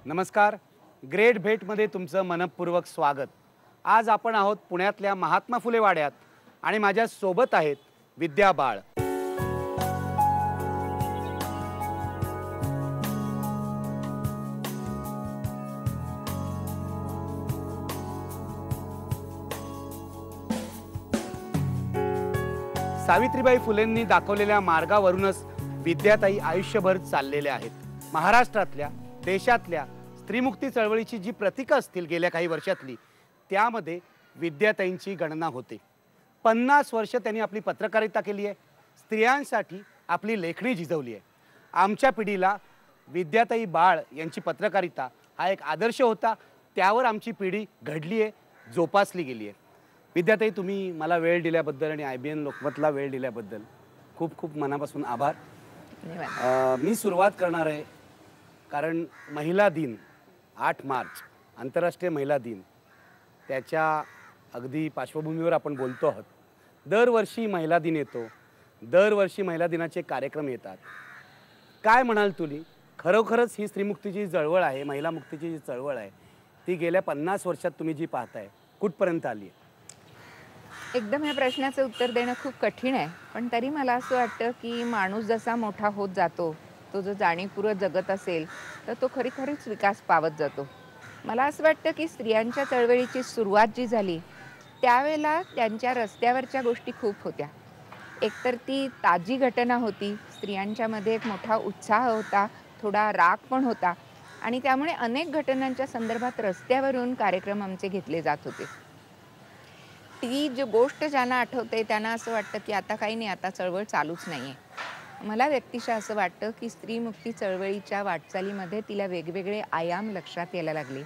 नमस्कार. ग्रेट भेटमध्ये तुमचं मनपूर्वक स्वागत. आज आपण आहोत पुण्यातल्या महात्मा फुले वाड्यात आणि माझ्या सोबत आहेत विद्या बाळ. सावित्रीबाई फुलेंनी दाखवलेल्या मार्गावरूनच विद्याताई आयुष्यभर चाललेल्या आहेत. महाराष्ट्रातल्या देशातल्या स्त्रीमुक्ती चळवळीची जी प्रतीकं असतील गेल्या काही वर्षातली, त्यामध्ये विद्याताईंची गणना होते. 50 वर्ष त्यांनी आपली पत्रकारिता केली आहे, स्त्रियांसाठी आपली लेखणी झिजवली आहे. आमच्या पिढीला विद्याताई बाळ यांची पत्रकारिता हा एक आदर्श होता. त्यावर आमची पिढी घडली आहे, जोपासली गेली आहे. विद्याताई, तुम्ही मला वेळ दिल्याबद्दल आणि IBN लोकमतला वेळ दिल्याबद्दल खूप खूप मनापासून आभार. मी सुरुवात करणार आहे कारण महिला दिन 8 मार्च आंतरराष्ट्रीय महिला दिन, त्याच्या अगदी पार्श्वभूमीवर आपण बोलतो आहोत. दरवर्षी महिला दिन येतो, दरवर्षी महिला दिनाचे कार्यक्रम येतात. काय म्हणाल तुम्ही, खरोखरच ही स्त्रीमुक्तीची चळवळ आहे, महिला मुक्तीची जी चळवळ आहे, ती गेल्या 50 वर्षात तुम्ही जी पाहताय कुठपर्यंत आली आहे? एकदम या प्रश्नाचं उत्तर देणं खूप कठीण आहे, पण तरी मला असं वाटतं की माणूस जसा मोठा होत जातो, तो जो जाणीवपूर्वक जगत असेल तर तो खरीखरीच विकास पावत जातो. मला असं वाटतं की स्त्रियांच्या चळवळीची सुरुवात जी झाली त्यावेळेला त्यांच्या रस्त्यावरच्या गोष्टी खूप होत्या. एकतर ती ताजी घटना होती, स्त्रियांच्यामध्ये एक मोठा उत्साह होता, थोडा राग पण होता आणि त्यामुळे अनेक घटनांच्या संदर्भात रस्त्यावरून कार्यक्रम आमचे घेतले जात होते. ती जी गोष्ट ज्यांना आठवते त्यांना असं वाटतं की आता काही नाही, आता चळवळ चालूच नाही आहे. मला व्यक्तिशः असं वाटतं की स्त्रीमुक्ती चळवळीच्या वाटचालीमध्ये तिला वेगवेगळे आयाम लक्षात यायला लागले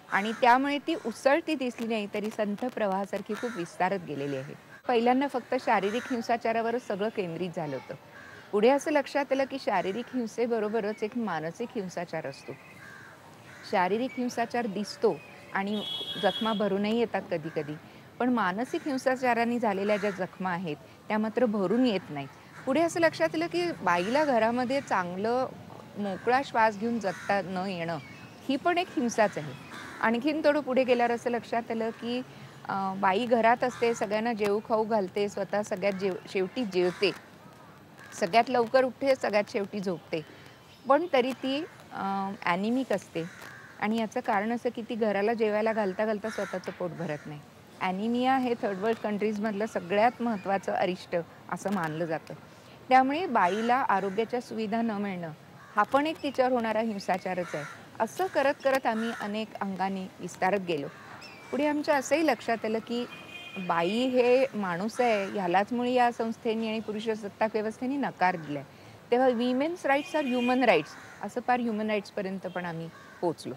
आणि त्यामुळे ती उसळती दिसली नाही तरी संथ प्रवाहासारखी खूप विस्तारत गेलेली आहे. पहिल्यांदा फक्त शारीरिक हिंसाचारावरच सगळं केंद्रित झालं होतं. पुढे असं लक्षात आलं की शारीरिक हिंसेबरोबरच एक मानसिक हिंसाचार असतो. शारीरिक हिंसाचार दिसतो आणि जखमा भरूनही येतात कधी कधी, पण मानसिक हिंसाचाराने झालेल्या ज्या जखमा आहेत त्या मात्र भरून येत नाहीत. पुढे असं लक्षात आलं की बाईला घरामध्ये चांगलं मोकळा श्वास घेऊन जगता न येणं ही पण एक हिंसाच आहे. आणखीन थोडं पुढे गेल्यावर असं लक्षात आलं की बाई घरात असते, सगळ्यांना जेवू खाऊ घालते, स्वतः सगळ्यात शेवटी जेवते, सगळ्यात लवकर उठते, सगळ्यात शेवटी झोपते, पण तरी ती ॲनिमिक असते. आणि याचं कारण असं की ती घराला जेवायला घालता घालता स्वतःचं पोट भरत नाही. ॲनिमिया हे थर्ड वर्ल्ड कंट्रीजमधलं सगळ्यात महत्त्वाचं अरिष्ट असं मानलं जातं. त्यामुळे बाईला आरोग्याच्या सुविधा न मिळणं हा पण एक तिच्यावर होणारा हिंसाचारच आहे. असं करत करत आम्ही अनेक अंगाने विस्तारत गेलो. पुढे आमच्या असंही लक्षात आलं की बाई हे माणूस आहे, ह्यालाच मुळे या संस्थेने आणि पुरुषसत्ताक व्यवस्थेने नकार दिला आहे. तेव्हा women's rights are human rights असं फार ह्युमन राईट्सपर्यंत पण आम्ही पोचलो.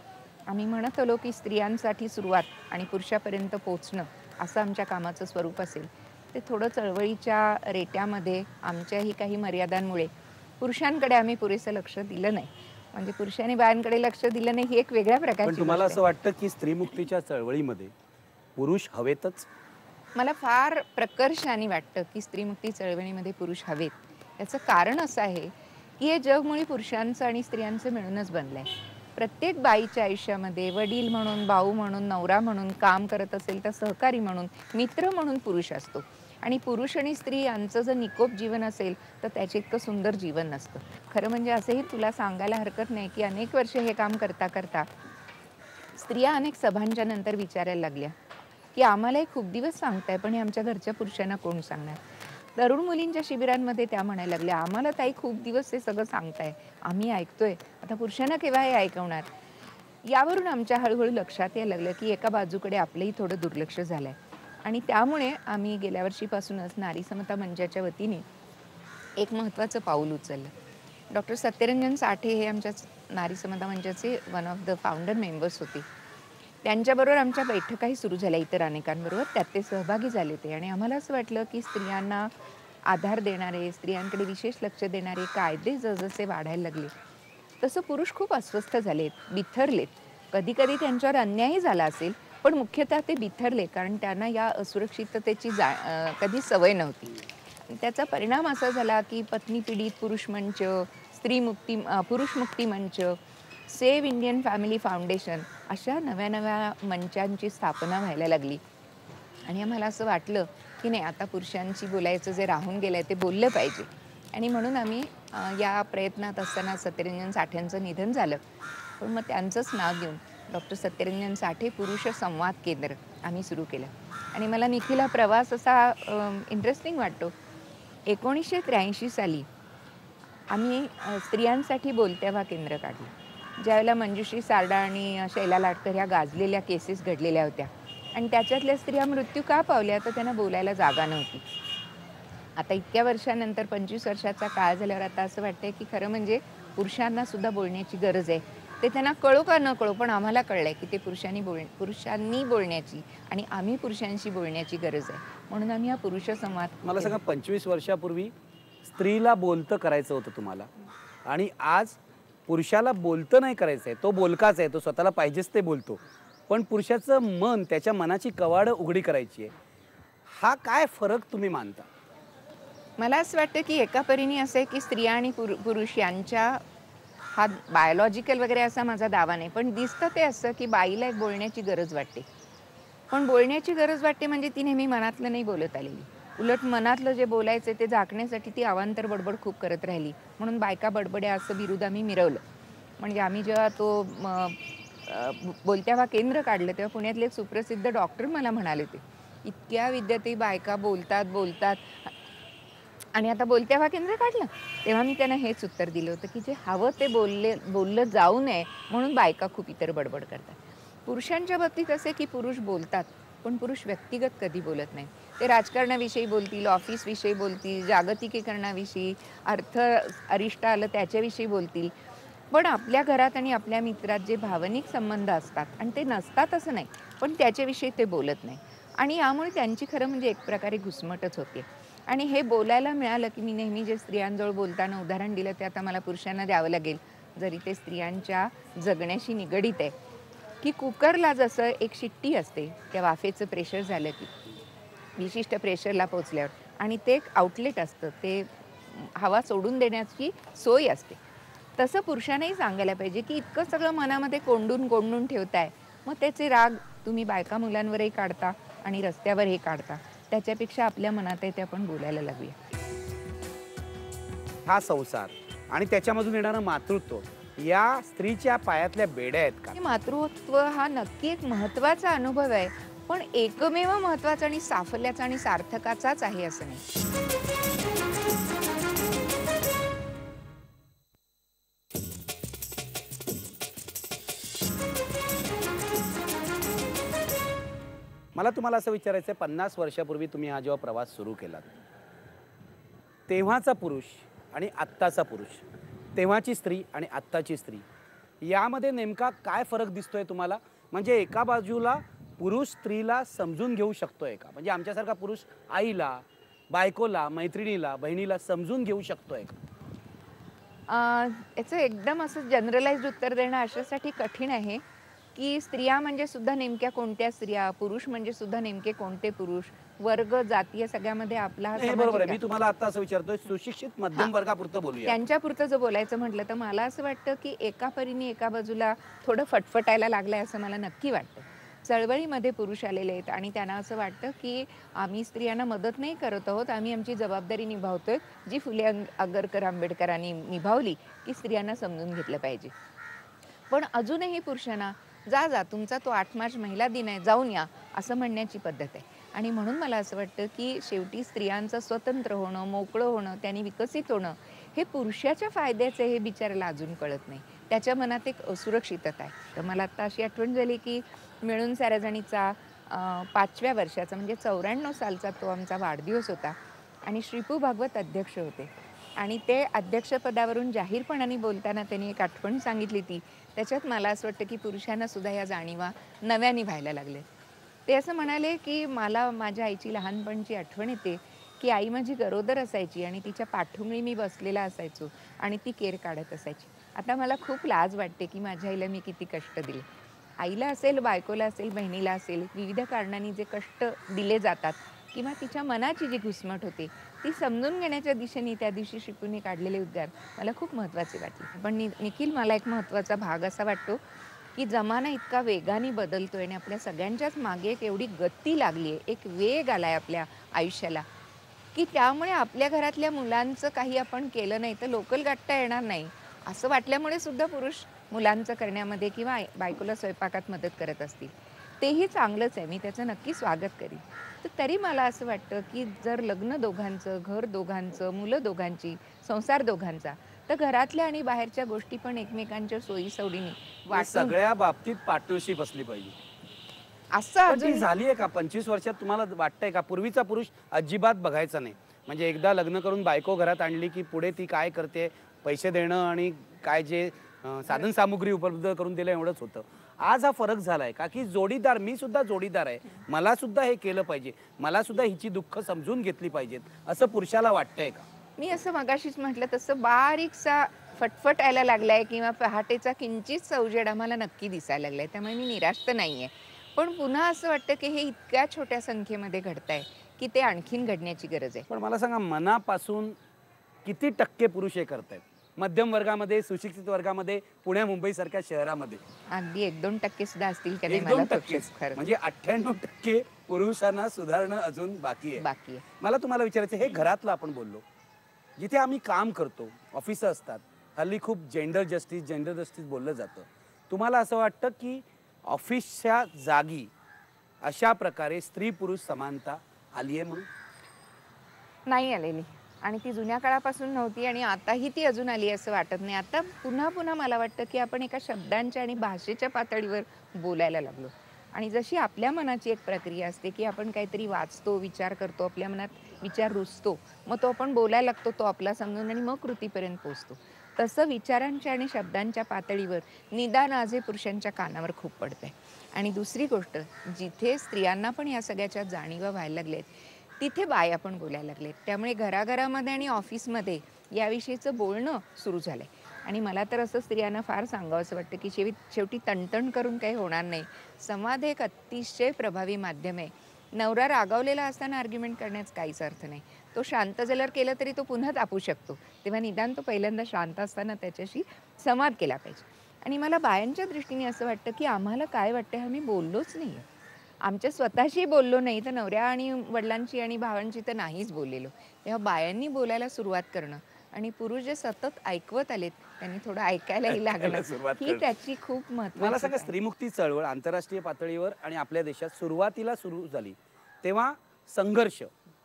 आम्ही म्हणत आलो की स्त्रियांसाठी सुरुवात आणि पुरुषापर्यंत पोचणं असं आमच्या कामाचं स्वरूप असेल. ते थोडं चळवळीच्या रेट्यामध्ये आमच्याही काही मर्यादांमुळे पुरुषांकडे आम्ही पुरेसं लक्ष दिलं नाही. म्हणजे पुरुषांनी बायांकडे लक्ष दिलं नाही ही एक वेगळ्या प्रकारची. पण तुम्हाला असं वाटतं की स्त्रीमुक्तीच्या चळवळीमध्ये पुरुष हवेतच? मला फार प्रकर्षाने वाटतं की स्त्रीमुक्ती चळवळीमध्ये पुरुष हवेत. याचं कारण असं आहे की हे जग मुळी पुरुषांचं आणि स्त्रियांचं मिळूनच बनलं आहे. प्रत्येक बाईच्या आयुष्यामध्ये वडील म्हणून, भाऊ म्हणून, नवरा म्हणून, काम करत असेल तर सहकारी म्हणून, मित्र म्हणून पुरुष असतो. आणि पुरुष आणि स्त्री यांचं जर निकोप जीवन असेल तर त्याचे इतकं सुंदर जीवन नसतं. खरं म्हणजे असंही तुला सांगायला हरकत नाही की अनेक वर्ष हे काम करता करता स्त्रिया अनेक सभांच्या नंतर विचारायला लागल्या की आम्हाला हे खूप दिवस सांगताय, पण हे आमच्या घरच्या पुरुषांना कोण सांगणार. तरुण मुलींच्या शिबिरांमध्ये त्या म्हणायला लागल्या, आम्हाला ताई खूप दिवस हे सगळं सांगताय, आम्ही ऐकतोय, आता पुरुषांना केव्हा हे ऐकवणार. यावरून आमच्या हळूहळू लक्षात यायला लागलं की एका बाजूकडे आपलंही थोडं दुर्लक्ष झालं आहे. आणि त्यामुळे आम्ही गेल्या वर्षीपासूनच नारी समता मंचाच्या वतीने एक महत्त्वाचं पाऊल उचललं. डॉक्टर सत्यरंजन साठे हे आमच्या नारी समता मंचाचे one of the founder members होते. त्यांच्याबरोबर आमच्या बैठकाही सुरू झाल्या इतर अनेकांबरोबर, त्यात ते सहभागी झाले ते. आणि आम्हाला असं वाटलं की स्त्रियांना आधार देणारे, स्त्रियांकडे विशेष लक्ष देणारे कायदे जसजसे वाढायला लागले तसं पुरुष खूप अस्वस्थ झालेत, बिथरलेत. कधी कधी त्यांच्यावर अन्यायही झाला असेल, पण मुख्यतः ते बिथरले कारण त्यांना या असुरक्षिततेची कधी सवय नव्हती. त्याचा परिणाम असा झाला की पत्नी पीडित पुरुष मंच, पुरुष मुक्ती मंच सेव्ह इंडियन फॅमिली फाउंडेशन अशा नव्या नव्या मंचांची स्थापना व्हायला लागली. आणि आम्हाला असं वाटलं की नाही, आता पुरुषांशी बोलायचं जे राहून गेलं आहे ते बोललं पाहिजे. आणि म्हणून आम्ही या प्रयत्नात असताना सत्यरंजन साठेंचं निधन झालं. पण मग त्यांचंच नाव घेऊन डॉक्टर सत्यरंजन साठे पुरुष संवाद केंद्र आम्ही सुरू केलं. आणि मला निखिल हा प्रवास असा इंटरेस्टिंग वाटतो. 1983 साली आम्ही स्त्रियांसाठी बोलत्या केंद्र काढलं. ज्यावेळेला मंजुश्री सारडा आणि शैला लाटकर ह्या गाजलेल्या केसेस घडलेल्या होत्या आणि त्याच्यातल्या स्त्रिया मृत्यू का पावल्या, तर त्यांना बोलायला जागा नव्हती. आता इतक्या वर्षानंतर 25 वर्षाचा काळ झाल्यावर आता असं वाटतंय की खरं म्हणजे पुरुषांना सुद्धा बोलण्याची गरज आहे. ते त्यांना कळो का न कळो, पण आम्हाला कळलंय की ते पुरुषांनी बोलण्याची आणि आम्ही पुरुषांशी बोलण्याची गरज आहे. म्हणून आम्ही हा पुरुष संवाद. मला सांगा, 25 वर्षापूर्वी स्त्रीला बोलतं करायचं होतं तुम्हाला, आणि आज पुरुषाला बोलतं नाही करायचं आहे, तो बोलकाच आहे, तो स्वतःला पाहिजेच ते बोलतो, पण पुरुषाचं मन, त्याच्या मनाची कवाडं उघडी करायची आहे. हा काय फरक तुम्ही मानता? मला असं वाटतं की एका परीने असं आहे की स्त्रिया आणि पुरुष यांच्या, हा बायोलॉजिकल वगैरे असा माझा दावा नाही, पण दिसतं ते असं की बाईला एक बोलण्याची गरज वाटते. पण बोलण्याची गरज वाटते म्हणजे ती नेहमी मनातलं नाही बोलत आलेली. उलट मनातलं जे बोलायचं ते झाकण्यासाठी ती अवांतर बडबड खूप करत राहिली. म्हणून बायका बडबड्या असं बिरुद आम्ही मिरवलं. म्हणजे आम्ही जेव्हा तो बोलत्या केंद्र काढलं तेव्हा पुण्यातले एक सुप्रसिद्ध डॉक्टर मला म्हणाले होते, इतक्या विद्यार्थी बायका बोलतात आणि आता बोलत्या केंद्र काढलं. तेव्हा मी त्यांना हेच उत्तर दिलं होतं की जे हवं ते बोललं जाऊ नये म्हणून बायका खूप इतर बडबड करतात. पुरुषांच्या बाबतीत असे की पुरुष बोलतात, पण पुरुष व्यक्तिगत कधी बोलत नाही. ते राजकारणाविषयी बोलतील, ऑफिसविषयी बोलतील, जागतिकीकरणाविषयी, अरिष्ट आलं त्याच्याविषयी बोलतील. पण आपल्या घरात आणि आपल्या मित्रात जे भावनिक संबंध असतात, आणि ते नसतात असं नाही, पण त्याच्याविषयी ते बोलत नाही. आणि यामुळे त्यांची खरं म्हणजे एक प्रकारे घुसमटच होते. आणि हे बोलायला मिळालं की मी नेहमी जे स्त्रियांजवळ बोलताना उदाहरण दिलं ते आता मला पुरुषांना द्यावं लागेल, जरी ते स्त्रियांच्या जगण्याशी निगडीत आहे. की कुकरला जसं एक शिट्टी असते, त्या वाफेचं प्रेशर झालं की विशिष्ट प्रेशरला पोचल्यावर, आणि ते एक आउटलेट असतं, ते हवा सोडून देण्याची सोय असते. तसं पुरुषांनाही सांगायला पाहिजे की इतकं सगळं मनामध्ये कोंडून ठेवताय, मग त्याचे राग तुम्ही बायका मुलांवरही काढता आणि रस्त्यावरही काढता. त्याच्यापेक्षा आपल्या मनात आहे ते आपण बोलायला लागूया. हा संसार आणि त्याच्यामधून येणारं मातृत्व या स्त्रीच्या पायातल्या बेड्या आहेत का? मातृत्व हा नक्की एक महत्त्वाचा अनुभव आहे, पण एकमेव महत्त्वाचा आणि साफल्याचा आणि सार्थकाचाच आहे असं नाही. मला तुम्हाला असं विचारायचं आहे, 50 वर्षापूर्वी तुम्ही हा जेव्हा प्रवास सुरू केलात, तेव्हाचा पुरुष आणि आत्ताचा पुरुष, तेव्हाची स्त्री आणि आत्ताची स्त्री, यामध्ये नेमका काय फरक दिसतोय तुम्हाला? म्हणजे एका बाजूला पुरुष स्त्रीला समजून घेऊ शकतोय का? म्हणजे आमच्यासारखा पुरुष आईला, बायकोला, मैत्रिणीला, बहिणीला समजून घेऊ शकतोय का? याचं एकदम असं जनरलाइज्ड उत्तर देणं अशासाठी कठीण आहे की स्त्रिया म्हणजे सुद्धा नेमक्या कोणत्या स्त्रिया, पुरुष म्हणजे सुद्धा नेमके कोणते पुरुष, वर्ग, जातीय सगळ्यामध्ये आपला हा समाज बरोबर आहे. आहे. मी तुम्हाला आता असं विचारतोय, सुशिक्षित मध्यम वर्गापुरतं बोलूया. त्यांच्यापुरतं जर बोलायचं म्हटलं तर मला असं वाटतं की एका परीने एका बाजूला थोडं फटफटायला लागलंय असं मला नक्की वाटतं. चळवळीमध्ये पुरुष आलेले आहेत आणि त्यांना असं वाटतं की आम्ही स्त्रियांना मदत नाही करत आहोत, आम्ही आमची जबाबदारी निभावतोय, जी फुले आगरकर आंबेडकरांनी निभावली की स्त्रियांना समजून घेतलं पाहिजे. पण अजूनही पुरुषांना जा तुमचा तो 8 मार्च महिला दिन आहे, जाऊन या असं म्हणण्याची पद्धत आहे. आणि म्हणून मला असं वाटतं की शेवटी स्त्रियांचं स्वतंत्र होणं, मोकळं होणं, त्यांनी विकसित होणं हे पुरुषाच्या फायद्याचं हे बिचारायला अजून कळत नाही. त्याच्या मनात एक असुरक्षितता आहे. तर मला आत्ता अशी आठवण झाली की मिळून साऱ्याजणीचा 5व्या वर्षाचा म्हणजे 94 सालचा तो आमचा वाढदिवस होता आणि श्रीपू भागवत अध्यक्ष होते. आणि ते अध्यक्षपदावरून जाहीरपणाने बोलताना त्यांनी एक आठवण सांगितली ती. त्याच्यात मला असं वाटतं की पुरुषांना सुद्धा या जाणीवा नव्याने व्हायला लागले. ते असं म्हणाले की मला माझ्या आईची लहानपणची आठवण येते की आई माझी गरोदर असायची आणि तिच्या पाठुंगळी मी बसलेला असायचो आणि ती केर काढत असायची. आता मला खूप लाज वाटते की माझ्या आईला मी किती कष्ट दिले. आईला असेल, बायकोला असेल, बहिणीला असेल, विविध कारणांनी जे कष्ट दिले जातात किंवा तिच्या मनाची जी घुसमट होती ती समजून घेण्याच्या दिशेने त्या दिवशी शिपूने काढलेले उद्गार मला खूप महत्त्वाचे वाटले. पण निखिल, मला एक महत्त्वाचा भाग असा वाटतो की जमाना इतका वेगाने बदलतोय आणि आपल्या सगळ्यांच्याच मागे एक एवढी गती लागली आहे, एक वेग आलाय आपल्या आयुष्याला, की त्यामुळे आपल्या घरातल्या मुलांचं काही आपण केलं नाही तर लोकल गाठता येणार नाही असं वाटल्यामुळे सुद्धा पुरुष मुलांचं करण्यामध्ये किंवा बायकोला स्वयंपाकात मदत करत असतील. तेही चांगलंच आहे, मी त्याचं नक्की स्वागत करीन. तर तरी मला असं वाटतं की जर लग्न दोघांचं, घर दोघांचं, मुलं दोघांची, संसार दोघांचा, तर घरातल्या आणि बाहेरच्या गोष्टी पण एकमेकांच्या सोयीसवडीने वाटून सगळ्या बाबतीत पार्टनरशिप असली पाहिजे. असं पण ती अजून झाली आहे का 25 वर्षात? तुम्हाला वाटतंय का पूर्वीचा पुरुष अजिबात बघायचा नाही, म्हणजे एकदा लग्न करून बायको घरात आणली की पुढे ती काय करते, पैसे देणं आणि काय जे साधन सामुग्री उपलब्ध करून दिलं एवढंच होतं. आज हा फरक झालाय का की जोडीदार, मी सुद्धा जोडीदार आहे, मला सुद्धा हे केलं पाहिजे, मला सुद्धा हिची दुःख समजून घेतली पाहिजेत, असं पुरुषाला वाटतंय का? मी असं मगाशीच म्हटलं तसं बारीकसा फटफट यायला लागलाय किंवा पहाटेचा किंचित सौजेड आम्हाला नक्की दिसायला लागलाय. त्यामुळे मी निराश तर नाहीये. पण पुन्हा असं वाटतं की हे इतक्या छोट्या संख्येमध्ये घडतंय की ते आणखीन घडण्याची गरज आहे. पण मला सांगा, मनापासून किती टक्के पुरुष हे करतायत? मध्यम वर्गामध्ये, सुशिक्षित वर्गामध्ये, पुण्या मुंबई सारख्या शहरामध्ये अगदी 1-2% सुद्धा असतील का नाही 1-2% मला तोच खरं म्हणजे 98% पुरुषांना सुधारणं अजून बाकी आहे. बाकी आहे. मला तुम्हाला विचारायचं, हे घरातलं आपण बोललो, जिथे आम्ही काम करतो, ऑफिस असतात, हल्ली खूप जेंडर जस्टिस बोललं जातं. तुम्हाला असं वाटतं की ऑफिसच्या जागी अशा प्रकारे स्त्री पुरुष समानता आली आहे म्हणून? नाही आलेली आणि ती जुन्या काळापासून नव्हती आणि आताही ती अजून आली असं वाटत नाही. आता पुन्हा पुन्हा मला वाटतं की आपण एका शब्दांच्या आणि भाषेच्या पातळीवर बोलायला लागलो. आणि जशी आपल्या मनाची एक प्रक्रिया असते की आपण काहीतरी वाचतो, विचार करतो, आपल्या मनात विचार रुजतो, मग तो आपण बोलायला लागतो, तो आपला समजून आणि मग कृतीपर्यंत पोहोचतो. तसं विचारांच्या आणि शब्दांच्या पातळीवर निदान आजही पुरुषांच्या कानावर खूप पडतंय. आणि दुसरी गोष्ट, जिथे स्त्रियांना पण या सगळ्याच्या जाणीवा व्हायला लागलेत तिथे बाया पण बोलायला लागलेत. त्यामुळे घराघरामध्ये आणि ऑफिसमध्ये याविषयीचं बोलणं सुरू झालंय. आणि मला तर असं स्त्रियांना फार सांगावंसं वाटतं की शेवटी तणतण करून काही होणार नाही. संवाद हे एक अतिशय प्रभावी माध्यम आहे. नवरा रागावलेला असताना आर्ग्युमेंट करण्याचा काहीच अर्थ नाही. तो शांत झाल्यावर केलं तरी तो पुन्हा तापू शकतो. तेव्हा निदान तो पहिल्यांदा शांत असताना त्याच्याशी संवाद केला पाहिजे. आणि मला बायांच्या दृष्टीने असं वाटतं की आम्हाला काय वाटतं हे आम्ही बोललोच नाही आहे. आमच्या स्वतःशी बोललो नाही तर नवऱ्या आणि वडिलांची आणि भावांची तर नाहीच बोललेलो. तेव्हा बायांनी बोलायला सुरुवात करणं आणि पुरुष जे सतत ऐकवत आलेत त्यांनी थोडं ऐकायलाही लागलं, ही त्याची खूप महत्त्वाची. मला सांगा, स्त्रीमुक्ती चळवळ आंतरराष्ट्रीय पातळीवर आणि आपल्या देशात सुरुवातीला सुरू झाली तेव्हा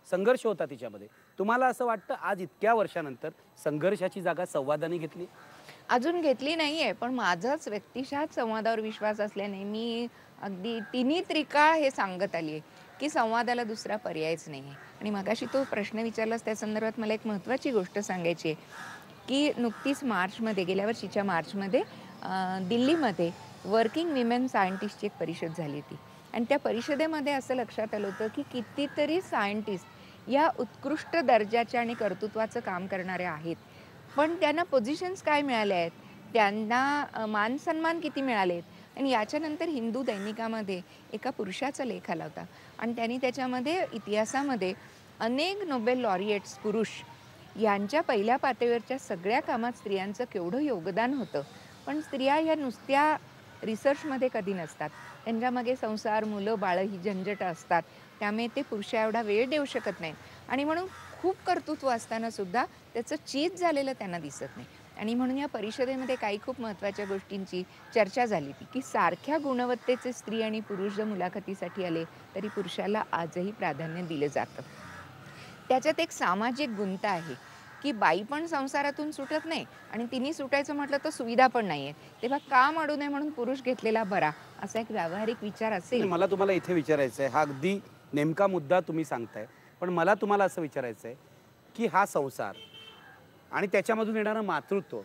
संघर्ष होता तिच्यामध्ये. तुम्हाला असं वाटतं आज इतक्या वर्षानंतर संघर्षाची जागा संवादाने घेतली? अजून घेतली नाहीये, पण माझाच व्यक्तिशः संवादावर विश्वास असल्याने मी अगदी तिन्ही त्रिकाळ हे सांगत आली आहे की संवादाला दुसरा पर्यायच नाही आहे. आणि मगाशी तो प्रश्न विचारलास त्या संदर्भात मला एक महत्त्वाची गोष्ट सांगायची आहे की नुकतीच मार्चमध्ये, गेल्या वर्षीच्या मार्चमध्ये दिल्लीमध्ये वर्किंग विमेन सायंटिस्टची एक परिषद झाली होती. आणि त्या परिषदेमध्ये असं लक्षात आलं होतं की कितीतरी सायंटिस्ट या उत्कृष्ट दर्जाच्या आणि कर्तृत्वाचं काम करणारे आहेत, पण त्यांना पोझिशन्स काय मिळाल्या आहेत, त्यांना मान सन्मान किती मिळालेत. आणि याच्यानंतर हिंदू दैनिकामध्ये एका पुरुषाचा लेख आला होता आणि त्यांनी त्याच्यामध्ये इतिहासामध्ये अनेक नोबेल लॉरिएट्स पुरुष यांच्या पहिल्या पातळीवरच्या सगळ्या कामात स्त्रियांचं केवढं योगदान होतं. पण स्त्रिया ह्या नुसत्या रिसर्चमध्ये कधी नसतात, त्यांच्यामागे संसार, मुलं, बाळं ही झंझट असतात. त्यामुळे ते पुरुषा एवढा वेळ देऊ शकत नाहीत आणि म्हणून खूप कर्तृत्व असताना सुद्धा त्याचं चीज झालेलं त्यांना दिसत नाही. आणि म्हणून या परिषदेमध्ये काही खूप महत्त्वाच्या गोष्टींची चर्चा झाली होती की सारख्या गुणवत्तेचे स्त्री आणि पुरुष जर मुलाखतीसाठी आले तरी पुरुषाला आजही प्राधान्य दिलं जातं. त्याच्यात एक सामाजिक गुंता आहे की बाई पण संसारातून सुटत नाही आणि तिने सुटायचं म्हटलं तर सुविधा पण नाही आहे, तेव्हा काम अडू नये म्हणून पुरुष घेतलेला बरा, असा एक व्यावहारिक विचार असेल. मला तुम्हाला इथे विचारायचं आहे, हा अगदी नेमका मुद्दा तुम्ही सांगताय, पण मला तुम्हाला असं विचारायचं आहे की हा संसार आणि त्याच्यामधून येणारं मातृत्व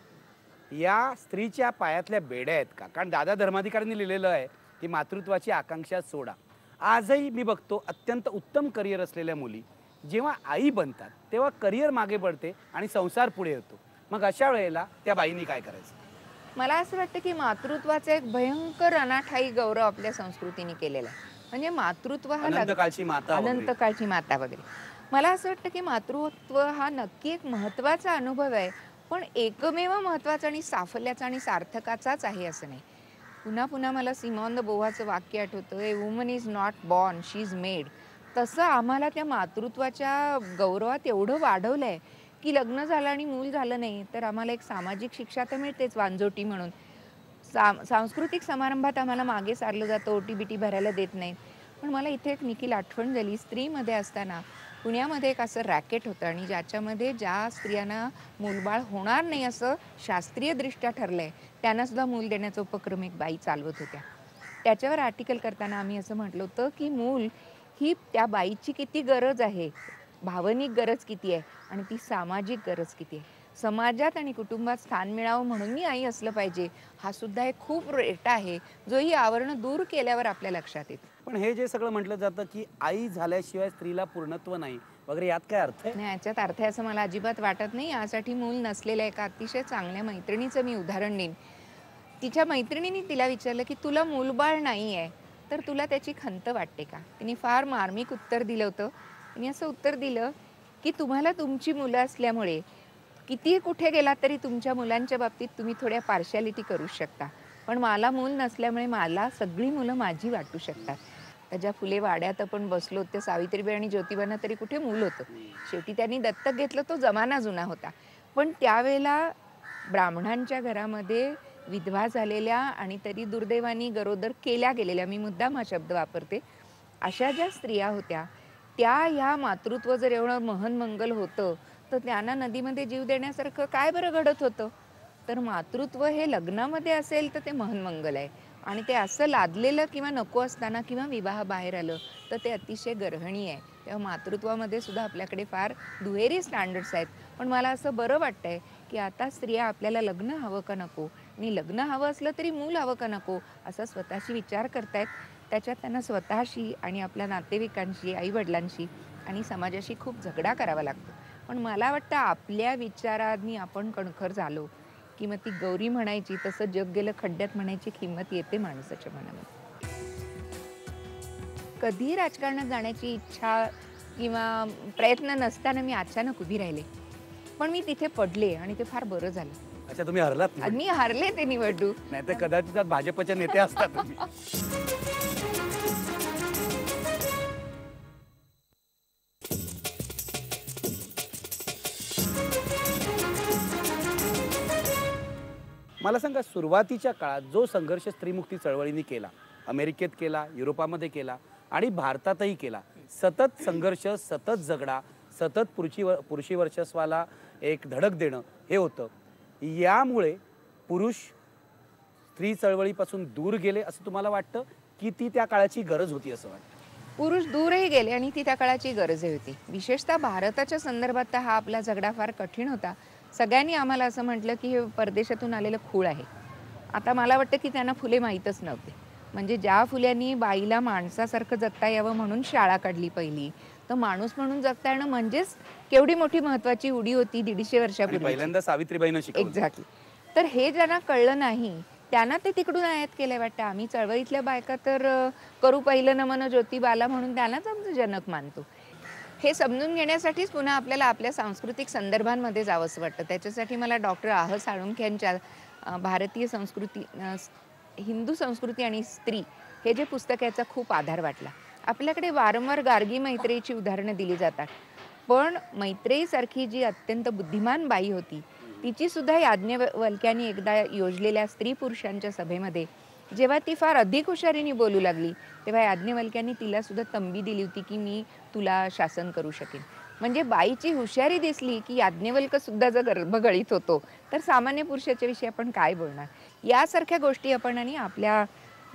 या स्त्रीच्या पायातल्या बेड्या आहेत का? कारण दादा धर्माधिकाऱ्यांनी लिहिलेलं आहे की मातृत्वाची आकांक्षा सोडा. आजही मी बघतो अत्यंत उत्तम करिअर असलेल्या मुली जेव्हा आई बनतात तेव्हा करिअर मागे पडते आणि संसार पुढे येतो. मग अशा वेळेला त्या बाईंनी काय करायचं? मला असं वाटतं की मातृत्वाचा एक भयंकर अनाठायी गौरव आपल्या संस्कृतीने केलेला आहे. म्हणजे मातृत्व हा अनंतकाळची माता वगैरे. अनंतकाळची माता वगैरे. मला असं वाटतं की मातृत्व हा नक्की एक महत्त्वाचा अनुभव आहे, पण एकमेव महत्त्वाचा आणि साफल्याचा आणि सार्थकाचाच आहे असं नाही. पुन्हा पुन्हा मला सिमॉन द बोव्हाचं वाक्य आठवतं, "a woman is not born, she is made." तसं आम्हाला त्या मातृत्वाच्या गौरवात एवढं वाढवलंय, की लग्न झालं आणि मूल झालं नाही, तर आम्हाला एक सामाजिक शिक्षा तर मिळतेच वांजोटी म्हणून. सांस्कृतिक समारंभात आम्हाला मागे सारलं जातं, ओटी-बिटी भरायला देत नाहीत. पण मला इथे एक निखिल आठवण झाली, स्त्रीमध्ये असताना पुण्यामध्ये एक असं रॅकेट होतं आणि ज्याच्यामध्ये ज्या स्त्रियांना मूलबाळ होणार नाही असं शास्त्रीयदृष्ट्या ठरलंय, त्यांना सुद्धा मूल देण्याचा उपक्रम एक बाई चालवत होत्या. त्याच्यावर आर्टिकल करताना आम्ही असं म्हटलं होतं, की मूल ही त्या बाईची किती गरज आहे, भावनिक गरज किती आहे आणि ती सामाजिक गरज किती आहे. समाजात आणि कुटुंबात स्थान मिळावं म्हणून मी आई असलं पाहिजे, हा सुद्धा एक खूप रेटा आहे, जो ही आवरणं दूर केल्यावर आपल्या लक्षात येतं. पण हे जे सगळं म्हटलं जातं की आई झाल्याशिवाय स्त्रीला पूर्णत्व नाही वगैरे, यात काय अर्थ आहे? नाही, याच्यात अर्थ आहे असं मला अजिबात वाटत नाही. यासाठी मूल नसलेल्या एका अतिशय चांगल्या मैत्रिणीचं मी उदाहरण देईन. तिच्या मैत्रिणीने तिला विचारलं, की "तुला मूलबाळ नाही आहे, तर तुला त्याची खंत वाटते का?" तिने फार मार्मिक उत्तर दिलं होतं. तिने असं उत्तर दिलं, की "तुम्हाला तुमची मुलं असल्यामुळे कितीही कुठे गेलात तरी तुमच्या मुलांच्या बाबतीत तुम्ही थोड्या पार्शालिटी करू शकता. पण मला मूल नसल्यामुळे मला सगळी मुलं माझी वाटू शकतात." त्या फुले वाड्यात आपण बसलो, त्या सावित्रीबाई आणि ज्योतिबांना तरी कुठे मूल होतं. शेवटी त्यांनी दत्तक घेतलं, तो जमाना जुना होता. पण त्यावेळेला ब्राह्मणांच्या घरामध्ये विधवा झालेल्या आणि तरी दुर्दैवाने गरोदर केल्या गेलेल्या, मी मुद्दाम हा शब्द वापरते, अशा ज्या स्त्रिया होत्या, त्या ह्या मातृत्व जर एवढं महन्मंगल होतं, तर त्यांना नदीमध्ये जीव देण्यासारखं काय बरं घडत होतं? तर मातृत्व हे लग्नामध्ये असेल तर ते महन्मंगल आहे आणि ते असं लादलेलं किंवा नको असताना किंवा विवाह बाहेर आलं तर ते अतिशय गर्हणीय आहे. तेव्हा मातृत्वामध्ये सुद्धा आपल्याकडे फार दुहेरी स्टँडर्ड्स आहेत. पण मला असं बरं वाटतंय, की आता स्त्रिया आपल्याला लग्न हवं का नको आणि लग्न हवं असलं तरी मूल हवं का नको असा स्वतःशी विचार करतायत. त्याच्यात त्यांना स्वतःशी आणि आपल्या नातेवाईकांशी, आई-वडिलांशी आणि समाजाशी खूप झगडा करावा लागतो. पण मला वाटतं आपल्या विचारांनी आपण कणखर झालो, की मग ती गौरी म्हणायची तसं जग गेलं खड्ड्यात म्हणायची किंमत येते माणसाच्या मनामध्ये. कधीही राजकारणात जाण्याची इच्छा किंवा प्रयत्न नसताना मी अचानक उभी राहिले. पण मी तिथे पडले आणि ते फार बरं झालं. अच्छा, तुम्ही हरलात नाही? मी हारले ते निवडणूक. नाहीतर कदाचित त्यात भाजपचे नेते असतात तुम्ही. मला सांगा, सुरुवातीच्या काळात जो संघर्ष स्त्रीमुक्ती चळवळीने केला, अमेरिकेत केला, युरोपामध्ये केला आणि भारतातही केला, सतत संघर्ष, सतत झगडा, सतत पुरुषी वर्चस्वाला एक धडक देणं हे होतं. यामुळे पुरुष स्त्री चळवळीपासून दूर गेले असं तुम्हाला वाटतं, की ती त्या काळाची गरज होती असं वाटतं? पुरुष दूरही गेले आणि ती त्या काळाची गरजही होती. विशेषतः भारताच्या संदर्भात तर हा आपला झगडा फार कठीण होता. सगळ्यांनी आम्हाला असं म्हटलं, की हे परदेशातून आलेलं खूळ आहे. आता मला वाटतं, की त्यांना फुले माहीतच नव्हते. म्हणजे ज्या फुल्यांनी बाईला माणसासारखं जगता यावं म्हणून शाळा काढली पहिली, तर माणूस म्हणून जगता येणं म्हणजेच केवढी मोठी महत्त्वाची उडी होती 150 वर्षापूर्वी. पहिल्यांदा सावित्रीबाईंना शिकवलं. एक्झॅक्टली. तर हे ज्यांना कळलं नाही, त्यांना ते तिकडून आयात केलंय वाटतं. आम्ही चळवळीतल्या बायका तर करू पहिलं नमन ज्योतिबाला म्हणून त्यांनाच आमचं जनक मानतो. हे समजून घेण्यासाठीच पुन्हा आपल्याला आपल्या सांस्कृतिक संदर्भांमध्ये जावंसं वाटतं. त्याच्यासाठी मला डॉक्टर आह साळुंखे यांच्या भारतीय संस्कृती हिंदू संस्कृती आणि स्त्री हे जे पुस्तक याचा खूप आधार वाटला. आपल्याकडे वारंवार गार्गी मैत्रेयीची उदाहरणं दिली जातात. पण मैत्रेयीसारखी जी अत्यंत बुद्धिमान बाई होती, तिची सुद्धा याज्ञवल्क्यांनी एकदा योजलेल्या स्त्री पुरुषांच्या सभेमध्ये जेव्हा ती फार अधिक हुशारीने बोलू लागली, तेव्हा याज्ञवल्क्यांनी तिला सुद्धा तंबी दिली होती, की मी तुला शासन करू शकेन. म्हणजे बाईची हुशारी दिसली, की याज्ञवल्क सुद्धा जर गर्भगळीत होतो, तर सामान्य पुरुषाच्या विषयी आपण काय बोलणार? यासारख्या गोष्टी आपण आणि आपल्या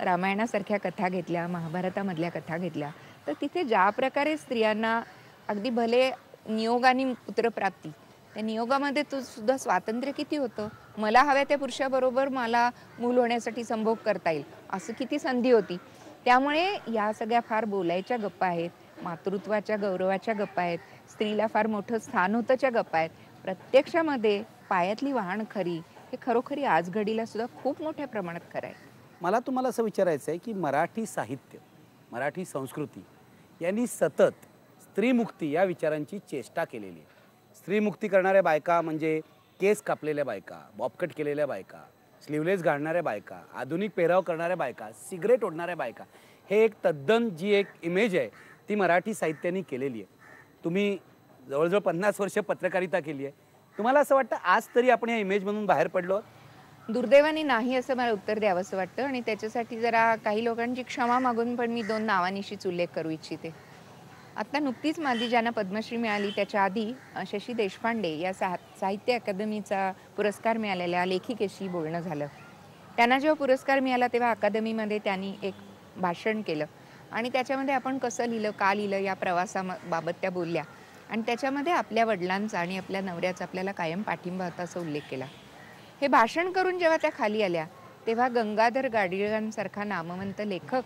रामायणासारख्या कथा घेतल्या, महाभारतामधल्या कथा घेतल्या, तर तिथे ज्या प्रकारे स्त्रियांना अगदी भले नियोगाने पुत्रप्राप्ती, त्या नियोगामध्ये सुद्धा स्वातंत्र्य किती होतं? मला हव्या त्या पुरुषाबरोबर मला मूल होण्यासाठी संभोग करता येईल, असं किती संधी होती. त्यामुळे या सगळ्या फार बोलायच्या गप्पा आहेत, मातृत्वाच्या गौरवाच्या गप्पा आहेत, स्त्रीला फार मोठं स्थान होतंच्या गप्पा आहेत. प्रत्यक्षामध्ये पायातली वाहन खरी हे खरोखरी आज घडीला सुद्धा खूप मोठ्या प्रमाणात खरं आहे. मला तुम्हाला असं विचारायचं आहे, की मराठी साहित्य मराठी संस्कृती यांनी सतत स्त्रीमुक्ती या विचारांची चेष्टा केलेली आहे. स्त्रीमुक्ती करणाऱ्या बायका म्हणजे केस कापलेल्या बायका, बॉबकट केलेल्या बायका, स्लीवलेस घालणाऱ्या बायका, आधुनिक पेहराव करणाऱ्या बायका, सिगरेट ओढणाऱ्या बायका. हे एक तद्दन जी एक इमेज आहे ती मराठी साहित्याने केलेली आहे. तुम्ही जवळजवळ 50 वर्ष पत्रकारिता केली आहे. तुम्हाला असं वाटतं आज तरी आपण या इमेजमधून बाहेर पडलो? दुर्दैवाने नाही असं मला उत्तर द्यावंसं वाटतं आणि त्याच्यासाठी जरा काही लोकांची क्षमा मागून पण मी 2 नावांनीशीच उल्लेख करू इच्छिते. आता नुकतीच माझी ज्यांना पद्मश्री मिळाली त्याच्या आधी शशी देशपांडे या साहित्य अकादमीचा पुरस्कार मिळालेल्या लेखिकेशी बोलणं झालं. त्यांना जेव्हा पुरस्कार मिळाला तेव्हा अकादमीमध्ये त्यांनी एक भाषण केलं आणि त्याच्यामध्ये आपण कसं लिहिलं, का लिहिलं या प्रवासाबाबत त्या बोलल्या आणि त्याच्यामध्ये आपल्या वडिलांचा आणि आपल्या नवऱ्याचा आपल्याला कायम पाठिंबा होता असा उल्लेख केला. हे भाषण करून जेव्हा त्या खाली आल्या तेव्हा गंगाधर गाडगीळांसारखा नामवंत लेखक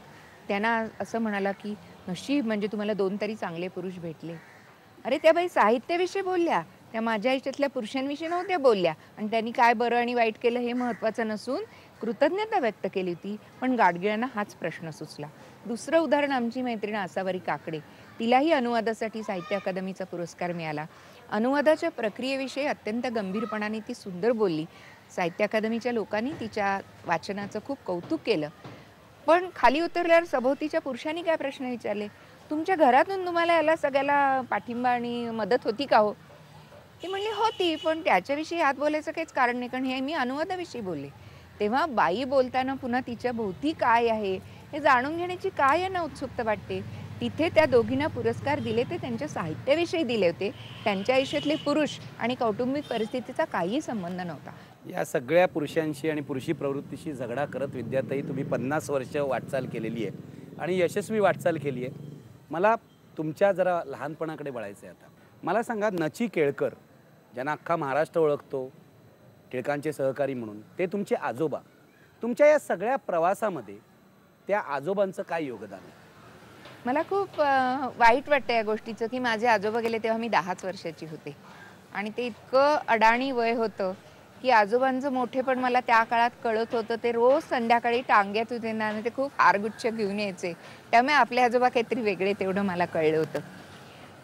त्यांना असं म्हणाला की नशीब म्हणजे तुम्हाला 2 तरी चांगले पुरुष भेटले. अरे त्या बाई साहित्याविषयी बोलल्या, त्या माझ्या आयुष्यातल्या पुरुषांविषयी नव्हत्या बोलल्या आणि त्यांनी काय बरं आणि वाईट केलं हे महत्त्वाचं नसून कृतज्ञता व्यक्त केली होती. पण गाडगिळांना हाच प्रश्न सुचला. दुसरं उदाहरण आमची मैत्रीण आसावरी काकडे, तिलाही अनुवादासाठी साहित्य अकादमीचा पुरस्कार मिळाला. अनुवादाच्या प्रक्रियेविषयी अत्यंत गंभीरपणाने ती सुंदर बोलली. साहित्य अकादमीच्या लोकांनी तिच्या वाचनाचं खूप कौतुक केलं. पण खाली उतरल्यावर सभोवतीच्या पुरुषांनी काय प्रश्न विचारले, तुमच्या घरातून तुम्हाला याला सगळ्याला पाठिंबा आणि मदत होती का हो? ती म्हणली होती, पण त्याच्याविषयी यात बोलायचं काहीच कारण नाही, कारण हे मी अनुवादाविषयी बोलले. तेव्हा बाई बोलताना पुन्हा तिच्या भोवती काय आहे हे जाणून घेण्याची काय यांना उत्सुकता वाटते. तिथे त्या दोघींना पुरस्कार दिले ते त्यांच्या साहित्याविषयी दिले होते. त्यांच्या आयुष्यातले पुरुष आणि कौटुंबिक परिस्थितीचा काही संबंध नव्हता. या सगळ्या पुरुषांशी आणि पुरुषी प्रवृत्तीशी झगडा करत विद्याताई तुम्ही 50 वर्ष वाटचाल केलेली आहे आणि यशस्वी वाटचाल केली आहे. मला तुमच्या जरा लहानपणाकडे वळायचं आहे आता. मला सांगा, नची केळकर ज्यांना अख्खा महाराष्ट्र ओळखतो टिळकांचे सहकारी म्हणून, ते तुमचे आजोबा. तुमच्या या सगळ्या प्रवासामध्ये त्या आजोबांचं काय योगदान आहे? मला खूप वाईट वाटतं या गोष्टीचं की माझे आजोबा गेले तेव्हा मी 10च वर्षाची होते आणि ते इतकं अडाणी वय होतं की आजोबांचं मोठेपण मला त्या काळात कळत होतं. ते रोज संध्याकाळी टांग्यात होते ना आणि ते खूप हारगुच्छ घेऊन यायचे. त्यामुळे आपले आजोबा काहीतरी वेगळे तेवढं मला कळलं होतं.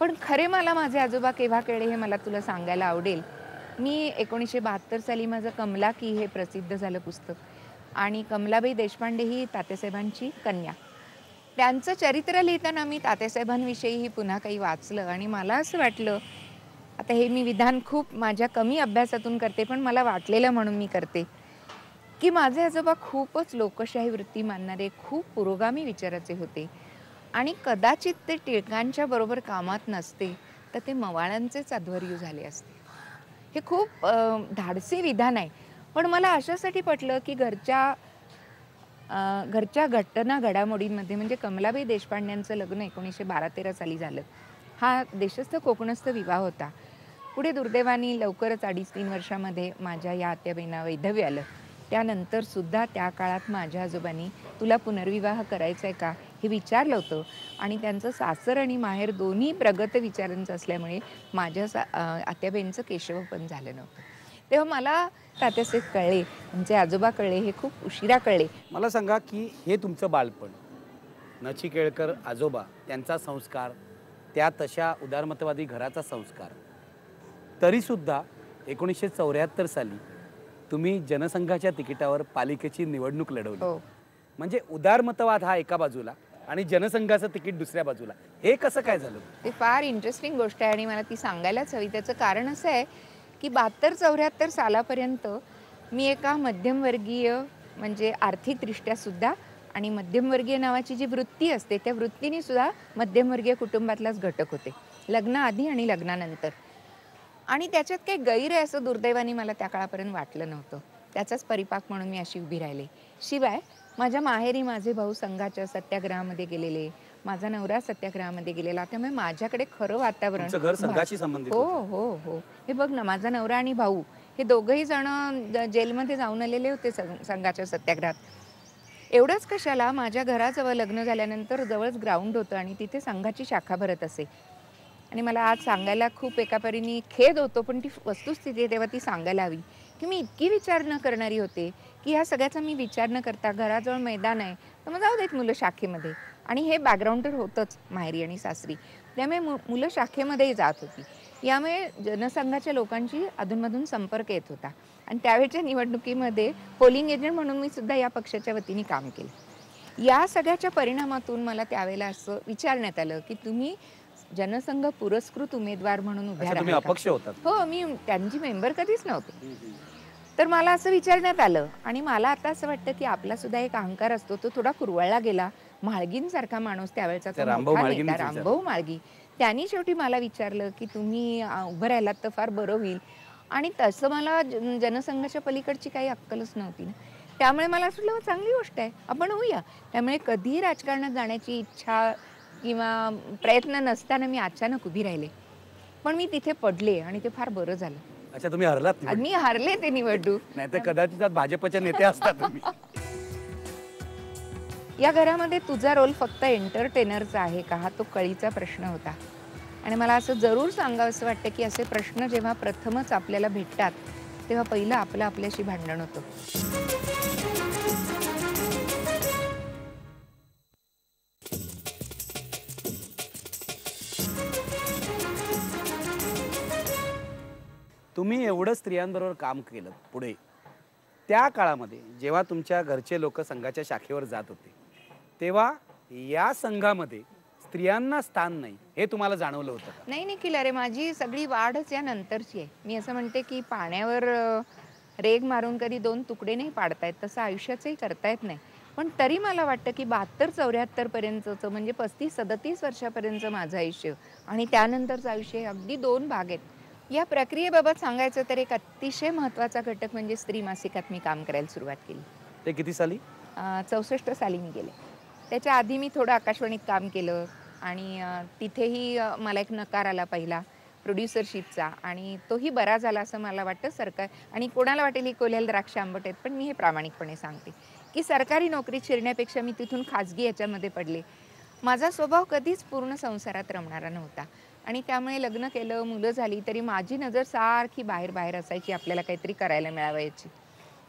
पण खरे मला माझे आजोबा केव्हा कळले हे मला तुला सांगायला आवडेल. मी 1972 साली माझं कमला की हे प्रसिद्ध झालं पुस्तक आणि कमलाबाई देशपांडे ही तात्यासाहेबांची कन्या. त्यांचं चरित्र लिहिताना मी तात्यासाहेबांविषयीही पुन्हा काही वाचलं आणि मला असं वाटलं, आता हे मी विधान खूप माझ्या कमी अभ्यासातून करते पण मला वाटलेलं म्हणून मी करते, की माझे आजोबा खूपच लोकशाही वृत्ती मानणारे, खूप पुरोगामी विचाराचे होते आणि कदाचित ते टिळकांच्या बरोबर कामात नसते तर ते मवाळांचेच अध्वर्यू झाले असते. हे खूप धाडसी विधान आहे, पण मला अशासाठी पटलं की घरच्या घटना घडामोडींमध्ये म्हणजे कमलाबाई देशपांड्यांचं लग्न 1912-13 साली झालं. हा देशस्थ कोकणस्थ विवाह होता. पुढे दुर्दैवाने लवकरच 2.5-3 वर्षामध्ये माझ्या या आत्याबाईंना वैधव्य आलं. त्यानंतर सुद्धा त्या काळात माझ्या आजोबांनी तुला पुनर्विवाह करायचा आहे का हे विचारलं होतं आणि त्यांचं सासर आणि माहेर दोन्ही प्रगत विचारांचं असल्यामुळे माझ्या आत्याबाईंचं केशवपण झालं नव्हतं. तेव्हा मला तात्यासाहेब कळले, आमचे आजोबा कळले, हे खूप उशिरा कळले. मला सांगा की हे तुमचं बालपण, नची केळकर आजोबा त्यांचा संस्कार, त्या तशा उदारमतवादी घराचा संस्कार, तरीसुद्धा 1974 साली तुम्ही जनसंघाच्या तिकिटावर पालिकेची निवडणूक लढवली. हो. म्हणजे उदारमतवाद हा एका बाजूला आणि जनसंघाचं तिकीट दुसऱ्या बाजूला, हे कसं काय झालं? ते फार इंटरेस्टिंग गोष्ट आहे आणि मला ती सांगायलाच हवी. त्याचं कारण असं आहे की 72-74 सालापर्यंत मी एका मध्यमवर्गीय म्हणजे आर्थिकदृष्ट्या सुद्धा आणि मध्यमवर्गीय नावाची जी वृत्ती असते त्या वृत्तीने सुद्धा मध्यमवर्गीय कुटुंबातलाच घटक होते, लग्नाआधी आणि लग्नानंतर. आणि त्याच्यात काही गैर आहे असं दुर्दैवाने मला त्या काळापर्यंत वाटलं नव्हतं. त्याचाच परिपाक म्हणून मी अशी उभी राहिले. शिवाय माझ्या माहेरी माझे भाऊ संघाच्या सत्याग्रहामध्ये गेलेले, माझा नवरा सत्याग्रहामध्ये गेलेला, त्यामुळे माझ्याकडे खरं वातावरण. तुमचं घर संघाशी संबंधित हो होतं? हो हो. हे बघ ना, माझा नवरा आणि भाऊ हे दोघंही जण जेलमध्ये जाऊन आलेले होते संघाच्या सत्याग्रहात. एवढंच कशाला, माझ्या घराजवळ लग्न झाल्यानंतर जवळच ग्राउंड होतं आणि तिथे संघाची शाखा भरत असे. आणि मला आज सांगायला खूप एका परीने खेद होतो, पण ती वस्तुस्थिती आहे तेव्हा ती सांगायला हवी की मी इतकी विचार न करणारी होते की ह्या सगळ्याचा मी विचार न करता घराजवळ मैदान आहे तर मग जाऊ देत मुलं शाखेमध्ये, आणि हे बॅकग्राऊंड तर होतंच माहेरी आणि सासरी. त्यामुळे मुलं शाखेमध्येही जात होती. यामुळे जनसंघाच्या लोकांची अधूनमधून संपर्क येत होता आणि त्यावेळच्या निवडणुकीमध्ये पोलिंग एजंट म्हणून मी सुद्धा या पक्षाच्या वतीने काम केलं. या सगळ्याच्या परिणामातून मला त्यावेळेला असं विचारण्यात आलं, की तुम्ही जनसंघ पुरस्कृत उमेदवार म्हणून उभ्या अच्छा, तुम्ही राहाल का? अपक्ष होतात. हो, मी त्यांची मेंबर कधीच नव्हते. तर मला असं विचारण्यात आलं आणि मला आता असं वाटतं, की आपला सुद्धा एक अहंकार असतो, तो थोडा कुरवळला गेला. म्हाळगींसारखा माणूस त्यावेळचा तो त्या रामभाऊ मोठा म्हाळगींनीच नेता विचारलं. रामभाऊ म्हाळगी, त्यांनी शेवटी मला विचारलं, की तुम्ही उभं राहिलात तर फार बरं होईल. आणि तसं मला जनसंघाच्या पलीकडची काही अक्कलच नव्हती ना. त्यामुळे मला असं वाटलं चांगली गोष्ट आहे, आपण होऊया. त्यामुळे कधीही राजकारणात जाण्याची इच्छा किंवा प्रयत्न नसताना मी अचानक उभी राहिले. पण मी तिथे पडले आणि ते फार बरं झालं. अच्छा, तुम्ही हरलात आणि मी हारले ते निवडणूक. नाही तर कदाचित आज भाजपच्या नेते असतात तुम्ही. या घरामध्ये तुझा रोल फक्त एंटरटेनरचा आहे का, हा तो कळीचा प्रश्न होता. आणि मला असं जरूर सांगावंसं वाटतं, की असे प्रश्न जेव्हा प्रथमच आपल्याला भेटतात तेव्हा पहिलं आपलं आपल्याशी भांडण होतं. तुम्ही एवढं स्त्रियांबरोबर काम केलं पुढे, त्या काळामध्ये जेव्हा तुमच्या घरचे लोक संघाच्या शाखेवर जात होते, तेव्हा या संघामध्ये स्त्रियांना स्थान नाही हे तुम्हाला जाणवलं होतं का? नाही निखिल, अरे माझी सगळी वाढच या नंतरची आहे. मी असं म्हणते, की पाण्यावर रेग मारून कधी दोन तुकडे नाही पाडता येत, तसं आयुष्याचंही करता येत नाही. पण तरी मला वाटतं, की 72-74 पर्यंतचं म्हणजे 35-37 वर्षापर्यंतचं माझं आयुष्य आणि त्यानंतरचं आयुष्य हे अगदी 2 भाग आहेत. या प्रक्रियेबाबत सांगायचं तर एक अतिशय महत्त्वाचा घटक म्हणजे स्त्री मासिकात मी काम करायला सुरुवात केली. ते किती साली? 64 साली मी गेले. त्याच्या आधी मी थोडं आकाशवाणीत काम केलं आणि तिथेही मला एक नकार आला पहिला प्रोड्युसरशिपचा आणि तोही बरा झाला असं मला वाटतं. सरकार आणि कोणाला वाटेल ही कोल्ह्याला द्राक्ष आंबट आहेत, पण मी हे प्रामाणिकपणे सांगते, की सरकारी नोकरीत शिरण्यापेक्षा मी तिथून खाजगी याच्यामध्ये पडले. माझा स्वभाव कधीच पूर्ण संसारात रमणारा नव्हता आणि त्यामुळे लग्न केलं, मुलं झाली तरी माझी नजर सारखी बाहेर असायची, आपल्याला काहीतरी करायला मिळावं याची.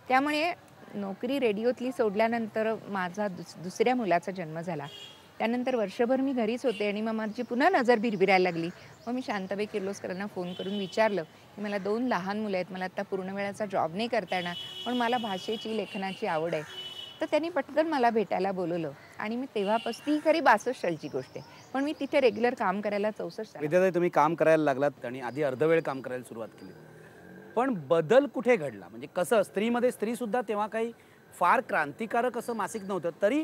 त्यामुळे नोकरी रेडिओतली सोडल्यानंतर माझा दुसऱ्या मुलाचा जन्म झाला. त्यानंतर वर्षभर मी घरीच होते आणि मग माझी पुन्हा नजर भिरभिरायला लागली. मग मी शांताबाई किर्लोस्करांना फोन करून विचारलं, की मला 2 लहान मुलं आहेत, मला आता पूर्ण वेळाचा जॉब नाही करता येणार, पण मला भाषेची, लेखनाची आवड आहे. तर त्यांनी पटकन मला भेटायला बोलवलं आणि मी तेव्हापासून, ती खरी 62 सालची गोष्ट आहे, पण मी तिथे रेग्युलर काम करायला 64 साली. विद्याताई, तुम्ही काम करायला लागलात आणि आधी अर्धवेळ काम करायला सुरुवात केली, पण बदल कुठे घडला? म्हणजे कसं स्त्रीमध्ये, स्त्री सुद्धा तेव्हा काही फार क्रांतिकारक असं मासिक नव्हतं, तरी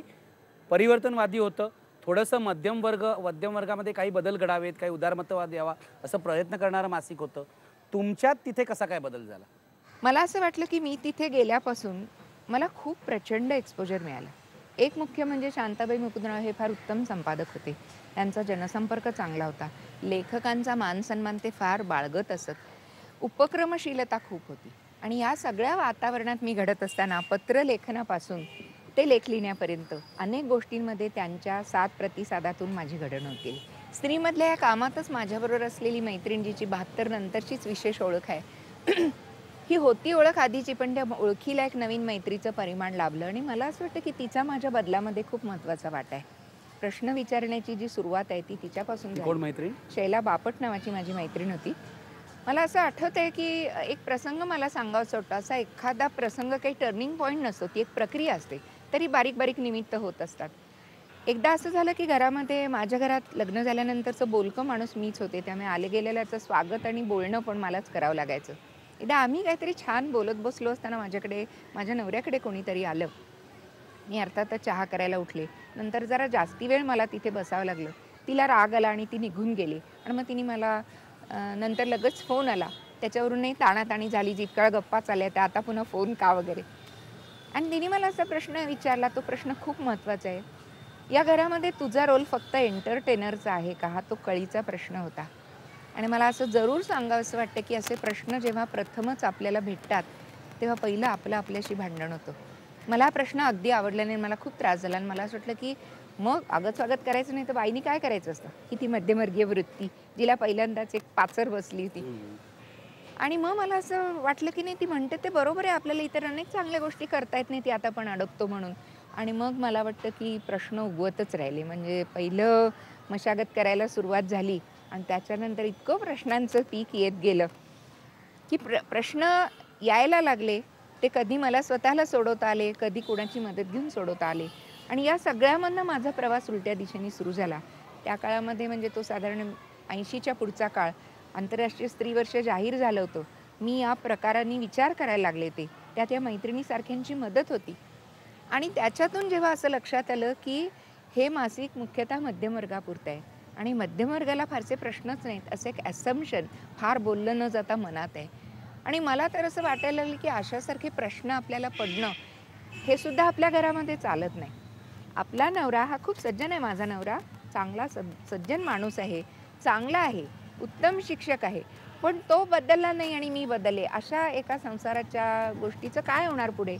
परिवर्तनवादी होतं. थोडंसं मध्यम वर्गामध्ये काही बदल घडावेत, काही उदारमतवाद यावा असं प्रयत्न करणारं मासिक होतं. तुमच्यात तिथे कसा काय बदल झाला? मला असं वाटलं, की मी तिथे गेल्यापासून मला खूप प्रचंड एक्सपोजर मिळालं. एक मुख्य म्हणजे शांताबाई मुकुंदराव हे फार उत्तम संपादक होते. त्यांचा जनसंपर्क चांगला होता. लेखकांचा मानसन्मान ते फार बाळगत असत. उपक्रमशीलता खूप होती आणि या सगळ्या वातावरणात मी घडत असताना पत्रलेखनापासून ते लेख लिहिण्यापर्यंत अनेक गोष्टींमध्ये त्यांच्या साथ प्रतिसादातून माझी घडण होती. स्त्रीमधल्या या कामातच माझ्याबरोबर असलेली मैत्रीण, जिची 72 नंतरचीच विशेष ओळख आहे, ही होती ओळख आधीची, पण त्या ओळखीला एक नवीन मैत्रीचं परिमाण लाभलं आणि मला असं वाटतं, की तिचा माझ्या बदलामध्ये खूप महत्त्वाचा वाटा आहे. प्रश्न विचारण्याची जी सुरुवात आहे ती तिच्यापासून कोण झाली. मैत्रीण? शैला बापट नावाची माझी मैत्रीण होती. मला असं आठवतंय, की एक प्रसंग मला सांगावासा होता. असा एखादा प्रसंग काही टर्निंग पॉईंट नसतो, ती एक प्रक्रिया असते, तरी बारीक निमित्त होत असतात. एकदा असं झालं, की घरामध्ये, माझ्या घरात लग्न झाल्यानंतरचं बोलकं माणूस मीच होते, त्यामुळे आले गेलेल्याचं स्वागत आणि बोलणं पण मलाच करावं लागायचं. एकदा आम्ही काहीतरी छान बोलत बसलो असताना माझ्या नवऱ्याकडे कोणीतरी आलं. मी अर्थातच चहा करायला उठले. नंतर जरा जास्ती वेळ मला तिथे बसावं लागलं. तिला राग आला आणि ती निघून गेली आणि मग तिने मला नंतर लगेच फोन आला. त्याच्यावरूनही ताणाताणी झाली, जितका वेळ गप्पा चालल्या त्या, आता पुन्हा फोन का वगैरे. आणि तिने मला असा प्रश्न विचारला, तो प्रश्न खूप महत्त्वाचा आहे. या घरामध्ये तुझा रोल फक्त एंटरटेनरचा आहे का, हा तो कळीचा प्रश्न होता. आणि मला असं जरूर सांगावंसं वाटतं, की असे प्रश्न जेव्हा प्रथमच आपल्याला भेटतात तेव्हा पहिलं आपलं आपल्याशी भांडण होतं. मला हा प्रश्न अगदी आवडला नाही, मला खूप त्रास झाला आणि मला असं वाटलं, की मग स्वागत करायचं नाही तर बाईनी काय करायचं असतं, की ती मध्यमवर्गीय वृत्ती जिला पहिल्यांदाच एक पाचर बसली होती. आणि मग मला असं वाटलं, की नाही, ती म्हणते ते बरोबर आहे, आपल्याला इतर अनेक चांगल्या गोष्टी करता येत नाही, ती आता पण अडकतो म्हणून. आणि मग मला वाटतं की प्रश्न उगवतच राहिले. म्हणजे पहिलं मशागत करायला सुरुवात झाली आणि त्याच्यानंतर इतकं प्रश्नांचं पीक येत गेलं की प्रश्न यायला लागले. ते कधी मला स्वतःला सोडवता आले, कधी कोणाची मदत घेऊन सोडवता आले आणि या सगळ्यामधनं माझा प्रवास उलट्या दिशेने सुरू झाला. त्या काळामध्ये म्हणजे तो साधारण 80च्या पुढचा काळ, आंतरराष्ट्रीय स्त्री वर्ष जाहीर झालं होतं. मी या प्रकाराने विचार करायला लागले ते. त्यात या मैत्रिणीसारख्यांची मदत होती आणि त्याच्यातून जेव्हा असं लक्षात आलं की हे मासिक मुख्यतः मध्यमवर्गापुरतं आहे आणि मध्यमवर्गाला फारसे प्रश्नच नाहीत, असं एक ॲसम्पशन फार बोललं न जाता मनात आहे. आणि मला तर असं वाटायला लागलं की अशासारखे प्रश्न आपल्याला पडणं हे सुद्धा आपल्या घरामध्ये चालत नाही. आपला नवरा हा खूप सज्जन आहे. माझा नवरा चांगला सज्जन माणूस आहे, चांगला आहे, उत्तम शिक्षक आहे, पण तो बदलला नाही आणि मी बदलले. अशा एका संसाराच्या गोष्टीचं काय होणार पुढे?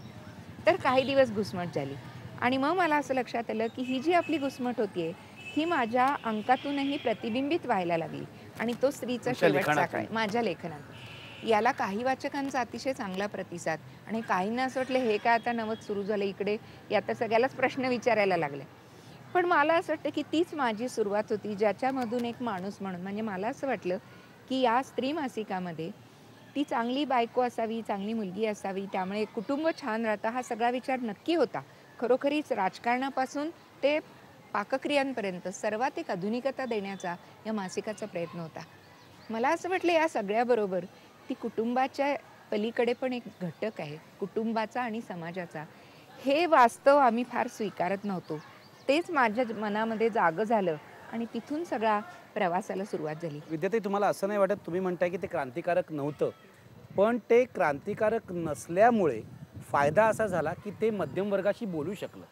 तर काही दिवस घुसमट झाली आणि मग मला असं लक्षात आलं की ही जी आपली घुसमट होतीये ही माझ्या अंकातूनही प्रतिबिंबित व्हायला लागली आणि तो स्त्रीचा शेवटचा काळ माझ्या लेखनात. याला काही वाचकांचा अतिशय चांगला प्रतिसाद आणि काहींना असं वाटलं हे काय आता नवच सुरू झालं इकडे, आता सगळ्यालाच प्रश्न विचारायला लागले. पण मला असं वाटतं की तीच माझी सुरुवात होती, ज्याच्यामधून एक माणूस म्हणून म्हणजे मला असं वाटलं की या स्त्री मासिकामध्ये ती चांगली बायको असावी, चांगली मुलगी असावी, त्यामुळे कुटुंब छान राहतं हा सगळा विचार नक्की होता. खरोखरीच राजकारणापासून ते पाकक्रियांपर्यंत सर्वात एक आधुनिकता देण्याचा या मासिकाचा प्रयत्न होता. मला असं वाटलं या सगळ्याबरोबर ती कुटुंबाच्या पलीकडे पण एक घटक आहे, कुटुंबाचा आणि समाजाचा. हे वास्तव आम्ही फार स्वीकारत नव्हतो. तेच माझ्या मनामध्ये जागं झालं आणि तिथून सगळा प्रवासाला सुरुवात झाली. विद्याताई, तुम्हाला असं नाही वाटत, तुम्ही म्हणताय की ते क्रांतिकारक नव्हतं, पण ते क्रांतिकारक नसल्यामुळे फायदा असा झाला की ते मध्यम वर्गाशी बोलू शकलं.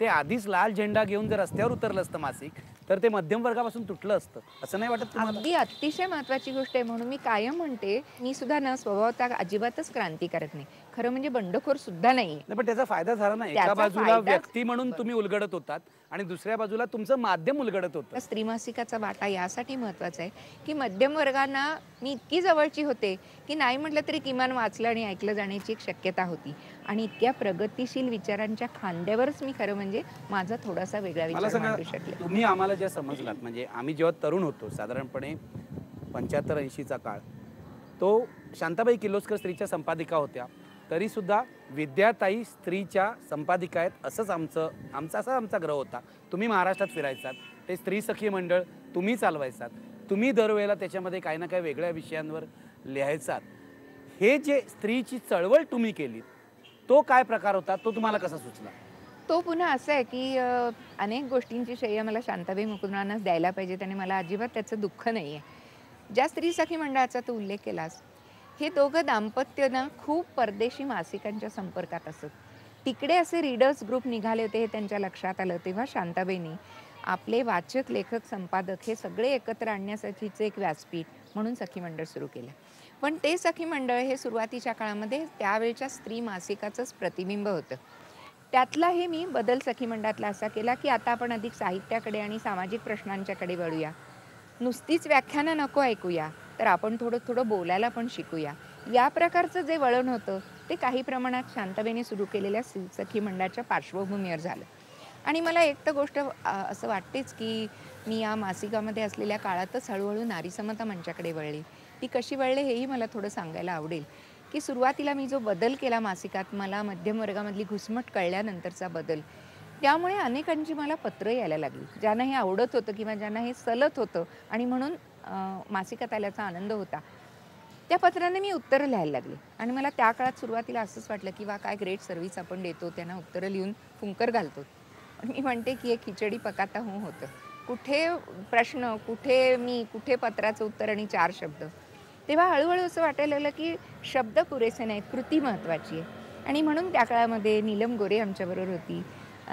ते आधीच लाल झेंडा घेऊन जर रस्त्यावर उतरलं असतं मासिक, तर ते मध्यम वर्गापासून तुटलं असतं. असं नाही वाटत तुम्हाला? अगदी अतिशय महत्त्वाची गोष्ट आहे. म्हणून मी कायम म्हणते, मी सुद्धा ना स्वभावतः अजिबातच क्रांतिकारक नाही, खरं म्हणजे बंडखोर सुद्धा नाही. पण त्याचा फायदा झाला ना. एका बाजूला व्यक्ती म्हणून तुम्ही उलगडत होतात आणि दुसऱ्या बाजूला तुमचं माध्यम उलगडत होतं. स्त्री मासिकाचा वाटा यासाठी महत्त्वाचा आहे की मध्यम वर्गांना मी इतकी जवळची होते की नाही म्हटलं तरी किमान वाचलं आणि ऐकलं जाण्याची एक शक्यता होती आणि इतक्या प्रगतिशील विचारांच्या खांद्यावरच मी खरं म्हणजे माझा थोडासा वेगळा विचार मांडू शकले. तुम्ही आम्हाला ज्या समजलात, म्हणजे आम्ही जेव्हा तरुण होतो साधारणपणे 75-80चा काळ, तो शांताबाई किर्लोस्कर स्त्रीच्या संपादिका होत्या, तरीसुद्धा विद्याताई स्त्रीच्या संपादिका आहेत असंच आमचा ग्रह होता. तुम्ही महाराष्ट्रात फिरायचात, ते स्त्री सखी मंडळ तुम्ही चालवायचात, तुम्ही दरवेळेला त्याच्यामध्ये काही ना काही वेगळ्या विषयांवर लिहायचात. हे जे स्त्रीची चळवळ तुम्ही केली, तो काय प्रकार होता, तो तुम्हाला कसा सुचला? तो पुन्हा असं आहे की अनेक गोष्टींची श्रेय मला शांताबाई मुकुंदरांनाच द्यायला पाहिजे आणि मला अजिबात त्याचं दुःख नाही आहे. ज्या स्त्री सखी मंडळाचा तू उल्लेख केलास, हे दोघं दाम्पत्य ना खूप परदेशी मासिकांच्या संपर्कात असत. तिकडे असे रीडर्स ग्रुप निघाले होते हे त्यांच्या लक्षात आलं. तेव्हा शांताबाईंनी आपले वाचक, लेखक, संपादक हे सगळे एकत्र आणण्यासाठीचं एक व्यासपीठ म्हणून सखी मंडळ सुरू केलं. पण ते सखी मंडळ हे सुरुवातीच्या काळामध्ये त्यावेळच्या स्त्री मासिकाचंच प्रतिबिंब होतं. त्यातलाही मी बदल सखी मंडळातला असा केला की आता आपण अधिक साहित्याकडे आणि सामाजिक प्रश्नांच्याकडे वळूया. नुसतीच व्याख्यानं नको ऐकूया, तर आपण थोडं थोडं बोलायला पण शिकूया. या प्रकारचं जे वळण होतं ते काही प्रमाणात शांताबाईंनी सुरू केलेल्या सखी मंडळाच्या पार्श्वभूमीवर झालं. आणि मला एक तर गोष्ट असं वाटतेच की मी या मासिकामध्ये असलेल्या काळातच हळूहळू नारी समता मंचाकडे वळले. ती कशी वळले हेही मला थोडं सांगायला आवडेल की सुरुवातीला मी जो बदल केला मासिकात, मला मध्यम वर्गामधली घुसमट कळल्यानंतरचा बदल, त्यामुळे अनेकांची मला पत्रं यायला लागली, ज्यांना हे आवडत होतं किंवा ज्यांना हे सलत होतं आणि म्हणून मासिकात आल्याचा आनंद होता. त्या पत्रांना मी उत्तरं लिहायला लागले आणि मला त्या काळात सुरुवातीला असंच वाटलं की वा काय ग्रेट सर्व्हिस आपण देतो, त्यांना उत्तरं लिहून फुंकर घालतो. मी म्हणते की एक खिचडी पकाता होतं. कुठे प्रश्न, कुठे पत्राचं उत्तर आणि 4 शब्द. तेव्हा हळूहळू असं वाटायला लागलं की शब्द पुरेसे नाहीत, कृती महत्त्वाची आहे. आणि म्हणून त्या काळामध्ये नीलम गोरे आमच्याबरोबर होती,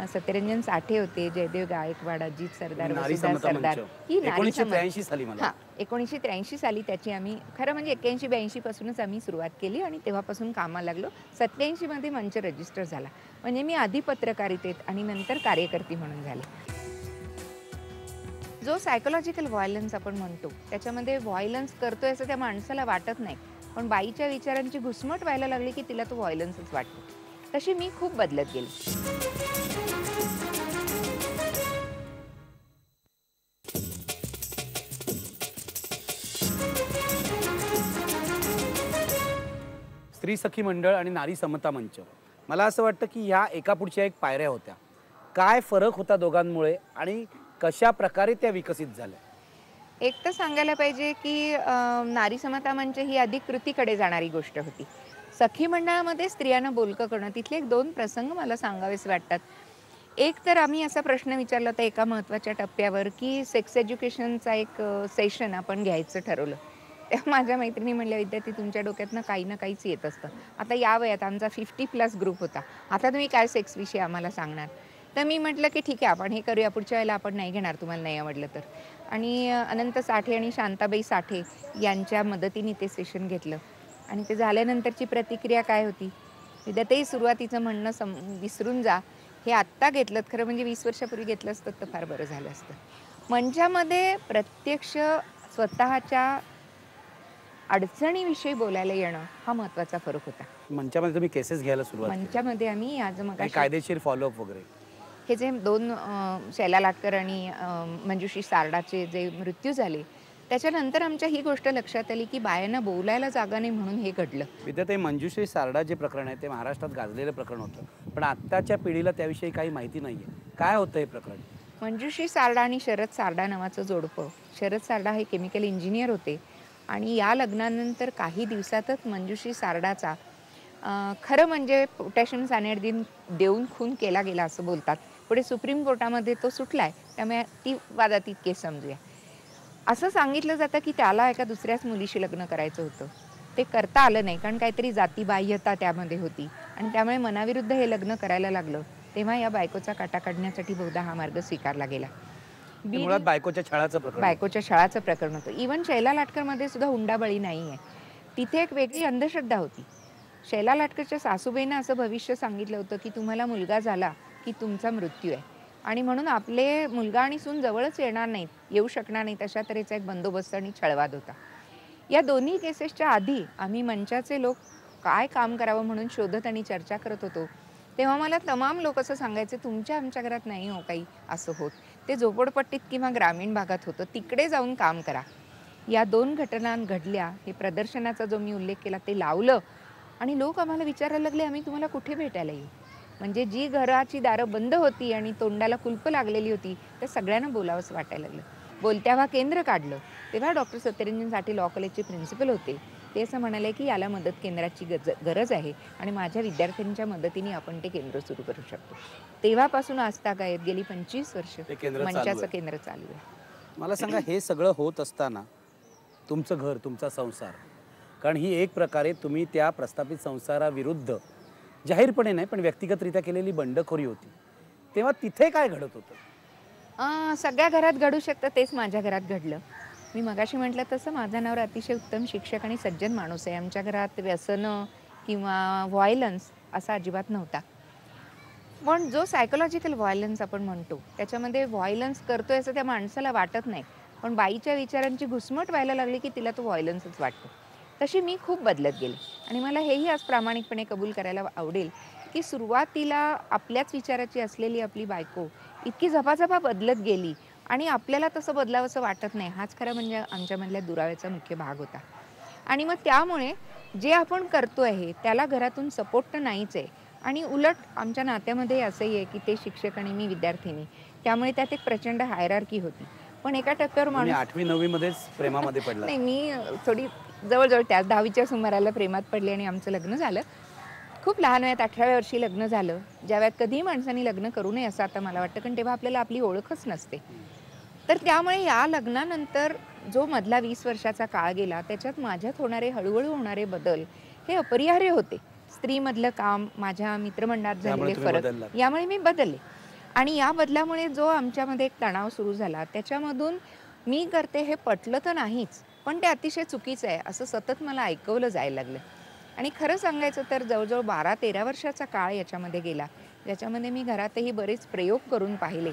सत्यरंजन साठे होते, जयदेव गायकवाड, अजित सरदार, वसुधा सरदार. ही 1983 साली मला 1983 साली त्याची आम्ही खरं म्हणजे 81-82 पासूनच आम्ही सुरुवात केली आणि तेव्हापासून कामाला लागलो. 87 मध्ये मंच रजिस्टर झाला. म्हणजे मी आधी पत्रकारितेत आणि नंतर कार्यकर्ती म्हणून झाले. जो सायकोलॉजिकल व्हायलन्स आपण म्हणतो, त्याच्यामध्ये व्हायलन्स करतोय असं त्या माणसाला वाटत नाही, पण बाईच्या विचारांची घुसमट व्हायला लागली की तिला तो व्हायलन्सच वाटतो. तशी मी खूप बदलत गेले. स्त्री सखी मंडळ आणि नारी समता मंच. मला असं वाटतं की ह्या एकापुढच्या एक पायऱ्या होत्या. काय फरक होता दोघांमुळे आणि कशा प्रकारे त्या विकसित झाल्या? एक तर सांगायला पाहिजे, की नारी समता मंच ही अधिक कृतीकडे जाणारी गोष्ट होती. सखी मंडळामध्ये स्त्रियांना बोलकं करणं, तिथले एक 2 प्रसंग मला सांगावेसे वाटतात. एक तर आम्ही असा प्रश्न विचारला होता एका महत्त्वाच्या टप्प्यावर, की सेक्स एज्युकेशनचा एक सेशन आपण घ्यायचं ठरवलं. तेव्हा माझ्या मैत्रिणी म्हणल्या, "विद्यार्थी तुमच्या डोक्यातनं काही ना काहीच येत असतं. आता या वयात आमचा 50+ ग्रुप होता. आता तुम्ही काय सेक्सविषयी आम्हाला सांगणार?" तर मी म्हटलं, की "ठीक आहे, आपण हे करूया. पुढच्या वेळेला आपण नाही घेणार तुम्हाला नाही आवडलं तर." आणि अनंत साठे आणि शांताबाई साठे यांच्या मदतीने ते सेशन घेतलं आणि ते झाल्यानंतरची प्रतिक्रिया काय होती? "विद्याताई सुरुवातीचं म्हणणं विसरून जा. हे आत्ता घेतलत खरं म्हणजे 20 वर्षापूर्वी घेतलं असतं तर फार बरं झालं असतं." मंचामध्ये प्रत्यक्ष स्वतःच्या अडचणीविषयी बोलायला येणं हा महत्त्वाचा फरक होता. मंचामध्ये तुम्ही केसेस घ्यायला सुरुवात केली मंचामध्ये आम्ही आज आणि मगाशी कायदेशीर फॉलोअप वगैरे. हे जे 2 शैला लाटकर आणि मंजुश्री सारडाचे जे मृत्यू झाले, त्याच्यानंतर आमच्या ही गोष्ट लक्षात आली, की बायांना बोलायला जागा नाही म्हणून हे घडलं. विद्याताई, मंजुश्री सारडा जे प्रकरण आहे ते महाराष्ट्रात गाजलेलं प्रकरण होतं, पण आत्ताच्या पिढीला त्याविषयी काही माहिती नाहीये. काय होतं हे प्रकरण? मंजुश्री सारडा आणि शरद सारडा नावाचं जोडपं. शरद सारडा हे केमिकल इंजिनियर होते आणि या लग्नानंतर काही दिवसातच मंजुश्री सारडाचा खरं म्हणजे पोटॅशियम सायनाइड देऊन खून केला गेला असं बोलतात. पुढे सुप्रीम कोर्टामध्ये तो सुटलाय, त्यामुळे ती वादातीत केस समजूया. असं सांगितलं जातं की त्याला एका दुसऱ्याच मुलीशी लग्न करायचं होतं. ते करता आलं नाही कारण काहीतरी जातीबाह्यता त्यामध्ये होती आणि त्यामुळे मनाविरुद्ध हे लग्न करायला लागलं. तेव्हा या बायकोचा काटा काढण्यासाठी बहुधा हा मार्ग स्वीकारला गेला. ते मुळात बायकोच्या छळाचं प्रकरण. बायकोच्या छळाचं प्रकरण होतं. इव्हन शैला लाटकरमध्ये सुद्धा हुंडाबळी नाहीये. तिथे एक वेगळी अंधश्रद्धा होती. शैला लाटकरच्या सासूबाईंना असं भविष्य सांगितलं होतं की तुम्हाला मुलगा झाला की तुमचा मृत्यू आहे आणि म्हणून आपले मुलगा आणि सून जवळच येणार नाहीत, येऊ शकणार नाहीत अशा तऱ्हेचा एक बंदोबस्त आणि छळवाद होता. या दोन्ही केसेसच्या आधी आम्ही मंचाचे लोक काय काम करावं म्हणून शोधत आणि चर्चा करत होतो. तेव्हा मला तमाम लोक असं सांगायचे, तुमच्या आमच्या घरात नाही हो काही असं होत. ते झोपडपट्टीत किंवा ग्रामीण भागात होतं, तिकडे जाऊन काम करा. या 2 घटना घडल्या. हे प्रदर्शनाचा जो मी उल्लेख केला ते लावलं आणि लोक आम्हाला विचारायला लागले, आम्ही तुम्हाला कुठे भेटायला येऊ? म्हणजे जी घराची दारं बंद होती आणि तोंडाला कुलप लागलेली होती, त्या सगळ्यांना बोलावंसं वाटायला लागलं. बोलत्याव्हा केंद्र काढलं. तेव्हा डॉक्टर सत्यरंजन साठे लॉ कॉलेजचे प्रिन्सिपल होते. ते असं म्हणाले, की याला मदत केंद्राची गरज आहे आणि माझ्या विद्यार्थ्यांच्या मदतीने आपण ते केंद्र सुरू करू शकतो. तेव्हापासून आजतागायत गेली 25 वर्ष मंचाचं केंद्र चालू आहे. मला सांगा, हे सगळं होत असताना तुमचं घर, तुमचा संसार, कारण ही एक प्रकारे तुम्ही त्या प्रस्थापित संसाराविरुद्ध जाहीरपणे नाही पण व्यक्तिगतरित्या केलेली बंडखोरी होती, तेव्हा तिथे काय घडत होतं? सगळ्या घरात घडू शकतं तेच माझ्या घरात घडलं. मी मगाशी म्हटलं तसं माझा नवरा अतिशय उत्तम शिक्षक आणि सज्जन माणूस आहे. आमच्या घरात व्यसनं किंवा व्हायलन्स असा अजिबात नव्हता. पण जो सायकोलॉजिकल व्हायलन्स आपण म्हणतो त्याच्यामध्ये व्हायलन्स करतोय असं त्या माणसाला वाटत नाही, पण बाईच्या विचारांची घुसमट व्हायला लागली की तिला तो व्हायलन्सच वाटतो. तशी मी खूप बदलत गेले आणि मला हेही आज प्रामाणिकपणे कबूल करायला आवडेल की सुरुवातीला आपल्याच विचाराची असलेली आपली बायको इतकी झपाझपा बदलत गेली आणि आपल्याला तसं बदलावंसं वाटत नाही. हाच खरं म्हणजे आमच्यामधल्या दुराव्याचा मुख्य भाग होता. आणि मग त्यामुळे जे आपण करतो आहे त्याला घरातून सपोर्ट तर नाहीच आहे आणि उलट आमच्या नात्यामध्ये असंही आहे की ते शिक्षक आणि मी विद्यार्थिनी, त्यामुळे त्यात एक प्रचंड हायरार्की होती. पण एका टप्प्यावर माणूस 8वी 9वी मध्येच प्रेमामध्ये पडला? नाही, मी थोडी जवळजवळ त्याच 10वीच्या सुमाराला प्रेमात पडले आणि आमचं लग्न झालं. खूप लहान वयात 18व्या वर्षी लग्न झालं. ज्या वयात कधीही माणसाने लग्न करू नये असं आता मला वाटतं, कारण तेव्हा आपल्याला आपली ओळखच नसते. तर त्यामुळे या लग्नानंतर जो मधला 20 वर्षाचा काळ गेला त्याच्यात माझ्यात होणारे हळूहळू होणारे बदल हे अपरिहार्य होते. स्त्रीमधलं काम, माझ्या मित्रमंडळात झालेले फरक, यामुळे मी बदलले. आणि या बदलामुळे जो आमच्यामध्ये एक तणाव सुरू झाला त्याच्यामधून मी करते हे पटलं तर नाहीच, पण ते अतिशय चुकीचं आहे असं सतत मला ऐकवलं जायला लागलं. आणि खरं सांगायचं तर जवळजवळ 12-13 वर्षाचा काळ याच्यामध्ये गेला, ज्याच्यामध्ये मी घरातही बरेच प्रयोग करून पाहिले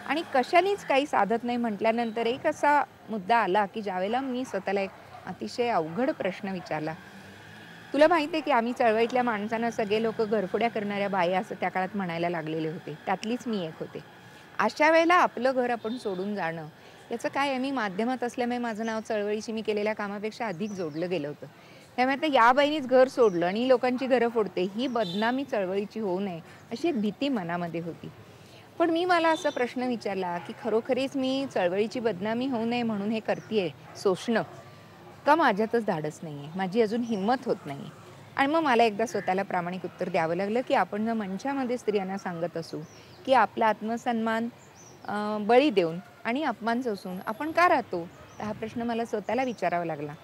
आणि कशानेच काही साधत नाही म्हटल्यानंतर एक असा मुद्दा आला की ज्यावेळेला मी स्वतःला एक अतिशय अवघड प्रश्न विचारला. तुला माहिती आहे की आम्ही चळवळीतल्या माणसांना सगळे लोक घरफोड्या करणाऱ्या बाया असं त्या काळात म्हणायला लागलेले होते, त्यातलीच मी एक होते. अशा वेळेला आपलं घर आपण सोडून जाणं याचं काय आहे, मी माध्यमात असल्यामुळे माझं नाव चळवळीशी मी केलेल्या कामापेक्षा अधिक जोडलं गेलं होतं. त्यामुळे आता या बाईनीच घर सोडलं आणि लोकांची घरं फोडते, ही बदनामी चळवळीची होऊ नये अशी एक भीती मनामध्ये होती. पण मला असा प्रश्न विचारला, की खरोखरीच मी चळवळीची बदनामी होऊ नये म्हणून हे करतीये, शोषणं, का माझ्यातच धाडस नाहीये, माझी अजून हिंमत होत नाहीये? आणि मग मला एकदा स्वतःला प्रामाणिक उत्तर द्यावं लागलं, की आपण जर मंचामध्ये स्त्रियांना सांगत असू, की आपला आत्मसन्मान बळी देऊन आणि अपमान सोसून आपण का राहतो? तर हा प्रश्न मला स्वतःला विचारावा लागला.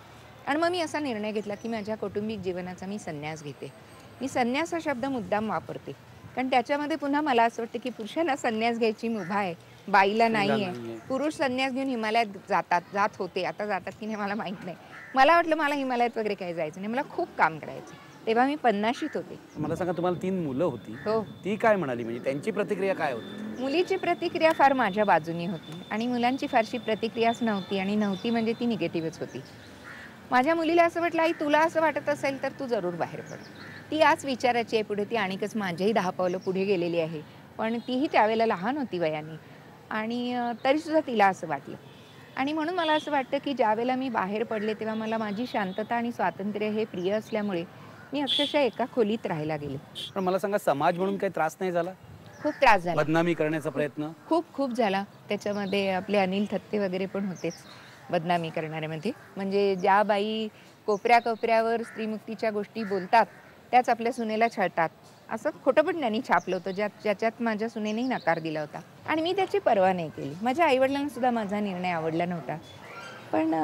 आणि मग मी असा निर्णय घेतला, की माझ्या कौटुंबिक जीवनाचा मी संन्यास घेते. मी संन्यास हा शब्द मुद्दाम वापरते. कारण त्याच्यामध्ये पुन्हा मला असं वाटतं, की पुरुषांना संन्यास घ्यायची मुभा आहे, बाईला स्त्रीला नाहीये. नाहीये. पुरुष संन्यास घेऊन हिमालयात जात होते. आता जातात की नाही मला माहीत नाही. मला वाटलं मला हिमालयात वगैरे काही जायचं नाही. मला खूप काम करायचं. तेव्हा मी 50शीत होते. मला सांगा, तुम्हाला 3 मुलं होती. हो. ती काय म्हणाली, म्हणजे त्यांची प्रतिक्रिया काय होती? मुलीची प्रतिक्रिया फार माझ्या बाजूनी होती आणि मुलांची फारशी प्रतिक्रियाच नव्हती आणि नव्हती म्हणजे ती निगेटिव्हच होती. माझ्या मुलीला असं वाटलं, आई तुला असं वाटत असेल तर तू जरूर बाहेर पड. ती याच विचाराची आहे पुढे. ती आणिकच माझ्याही 10 पावलं पुढे गेलेली आहे. पण तीही त्यावेळेला लहान होती वयाने आणि तरीसुद्धा तिला असं वाटलं. आणि म्हणून मला असं वाटतं, की ज्यावेळेला मी बाहेर पडले तेव्हा मला माझी शांतता आणि स्वातंत्र्य हे प्रिय असल्यामुळे मी अक्षरशः एका खोलीत राहायला गेले. पण मला सांगा, समाज म्हणून काही त्रास नाही झाला? खूप त्रास झाला. बदनामी करण्याचा प्रयत्न? खूप झाला. त्याच्यामध्ये आपले अनिल थत्ते वगैरे पण होतेच बदनामी करणाऱ्यामध्ये. म्हणजे ज्या बाई कोपऱ्या-कोपऱ्यावर स्त्रीमुक्तीच्या गोष्टी बोलतात, त्याच आपल्या सुनेला छळतात. असं खोटं पण त्यांनी छापलं होतं, ज्याच्यात माझ्या सुनेनेही नकार दिला होता. आणि मी त्याची पर्वा नाही केली. माझ्या आई-वडिलांना सुद्धा माझा निर्णय आवडला नव्हता. पण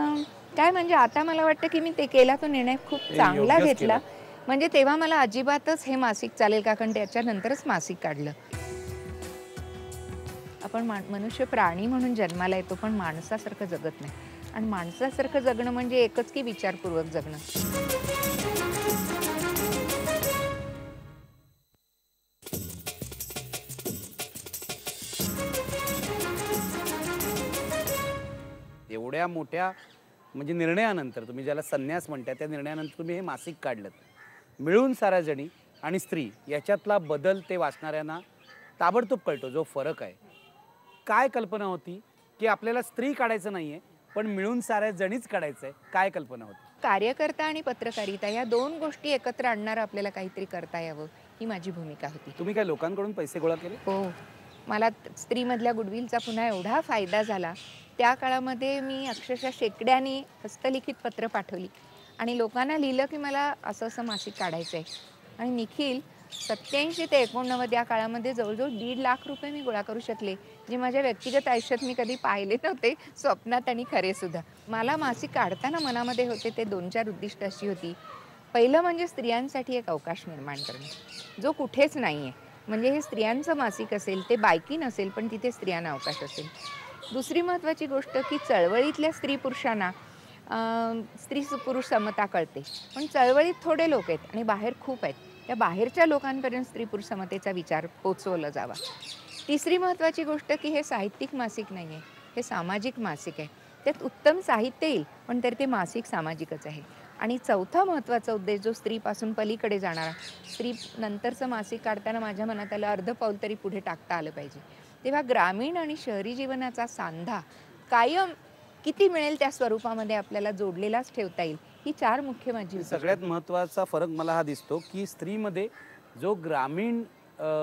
काय म्हणजे आता मला वाटतं, की मी ते केला तो निर्णय खूप चांगला योग्यच घेतला. केलं. म्हणजे तेव्हा मला अजिबातच हे मासिक चालेल का? कारण त्याच्यानंतरच मासिक काढलं. आपण मनुष्य प्राणी म्हणून जन्माला येतो, पण माणसासारखं जगत नाही. आणि माणसासारखं जगणं म्हणजे एकच की विचारपूर्वक जगणं. एवढ्या मोठ्या म्हणजे निर्णयानंतर, तुम्ही ज्याला संन्यास म्हणताय, त्या निर्णयानंतर तुम्ही हे मासिक काढलं. मिळून साऱ्या जणी आणि स्त्री याच्यातला बदल ते वाचणाऱ्यांना ताबडतोब कळतो, जो फरक आहे. काय कल्पना होती, की आपल्याला स्त्री काढायचं नाहीये, पण मिळून साऱ्या जणीच काढायचंय? काय कल्पना होती? कार्यकर्ता आणि पत्रकारिता या 2 गोष्टी एकत्र आणणारं आपल्याला काहीतरी करता यावं, ही माझी भूमिका होती. तुम्ही काय लोकांकडून पैसे गोळा केले? हो. मला स्त्रीमधल्या गुडविलचा पुन्हा एवढा फायदा झाला. त्या काळामध्ये मी अक्षरशः शेकड्याने हस्तलिखित पत्र पाठवली आणि लोकांना लिहिलं, की मला असं मासिक काढायचं आहे. आणि निखिल 87 ते 89 या काळामध्ये जवळजवळ ₹1.5 लाख मी गोळा करू शकले, जे माझ्या व्यक्तिगत आयुष्यात मी कधी पाहिले नव्हते, स्वप्नात आणि खरे सुद्धा. मला मासिक काढताना मनामध्ये होते ते 2-4 उद्दिष्ट अशी होती. पहिलं म्हणजे स्त्रियांसाठी एक अवकाश निर्माण करणे, जो कुठेच नाही आहे. म्हणजे हे स्त्रियांचं मासिक असेल, ते बायकी नसेल, पण तिथे स्त्रियांना अवकाश असेल. दुसरी महत्त्वाची गोष्ट, की चळवळीतल्या स्त्री-पुरुषांना स्त्री-पुरुष समता कळते. पण चळवळीत थोडे लोक आहेत आणि बाहेर खूप आहेत. त्या बाहेरच्या लोकांपर्यंत स्त्री-पुरुष समतेचा विचार पोचवला जावा. तिसरी महत्त्वाची गोष्ट, की हे साहित्यिक मासिक नाही आहे, हे सामाजिक मासिक आहे. त्यात उत्तम साहित्य येईल, पण तरी ते मासिक सामाजिकच आहे. आणि चौथा महत्त्वाचा उद्देश, जो स्त्रीपासून पलीकडे जाणारा, स्त्री नंतरचं मासिक काढताना माझ्या मनात आलं, अर्ध पाऊल तरी पुढे टाकता आलं पाहिजे. तेव्हा ग्रामीण आणि शहरी जीवनाचा सांधा कायम किती मिळेल त्या स्वरूपामध्ये आपल्याला जोडलेलाच ठेवता येईल, ही 4 मुख्य माझी उद्दिष्ट. सगळ्यात महत्त्वाचा फरक मला हा दिसतो, की स्त्रीमध्ये जो ग्रामीण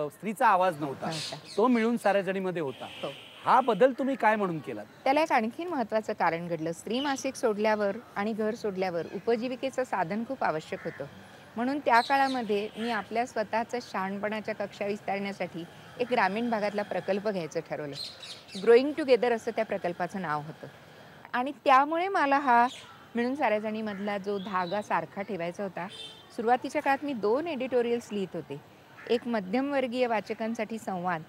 स्त्रीचा आवाज नव्हता, तो मिळून साऱ्या जणीमध्ये होता. हो. हा बदल तुम्ही काय म्हणून केलात? त्याला एक आणखीन महत्त्वाचं कारण घडलं. स्त्री मासिक सोडल्यावर आणि घर सोडल्यावर उपजीविकेचं साधन खूप आवश्यक होतं. म्हणून त्या काळामध्ये मी आपल्या स्वतःच्या शहाणपणाच्या कक्षा विस्तारण्यासाठी एक ग्रामीण भागातला प्रकल्प घ्यायचं ठरवलं. ग्रोईंग टुगेदर असं त्या प्रकल्पाचं नाव होतं. आणि त्यामुळे मला हा मिळून साऱ्या जणीमधला जो धागा सारखा ठेवायचा होता. सुरुवातीच्या काळात मी 2 एडिटोरियल्स लिहित होते. एक मध्यमवर्गीय वाचकांसाठी संवाद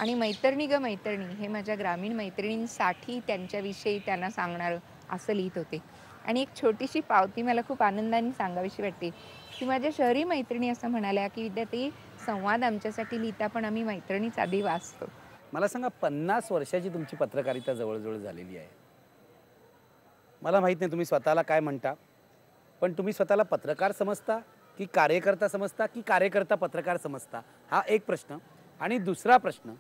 आणि मैत्रिणी ग मैत्रिणी, हे माझ्या ग्रामीण मैत्रिणींसाठी त्यांच्याविषयी त्यांना सांगणारं असं लिहित होते. आणि एक छोटीशी पावती मला खूप आनंदाने सांगावीशी वाटते, की माझ्या शहरी मैत्रिणी असं म्हणाल्या, की विद्याताई, संवाद आमच्यासाठी लिहिता, पण आम्ही मैत्रिणीच आधी वाचतो. मला सांगा, 50 वर्षाची तुमची पत्रकारिता जवळजवळ झालेली आहे. मला माहीत नाही तुम्ही स्वतःला काय म्हणता, पण तुम्ही स्वतःला पत्रकार समजता की कार्यकर्ता समजता की कार्यकर्ता पत्रकार समजता? हा एक प्रश्न. आणि दुसरा प्रश्न,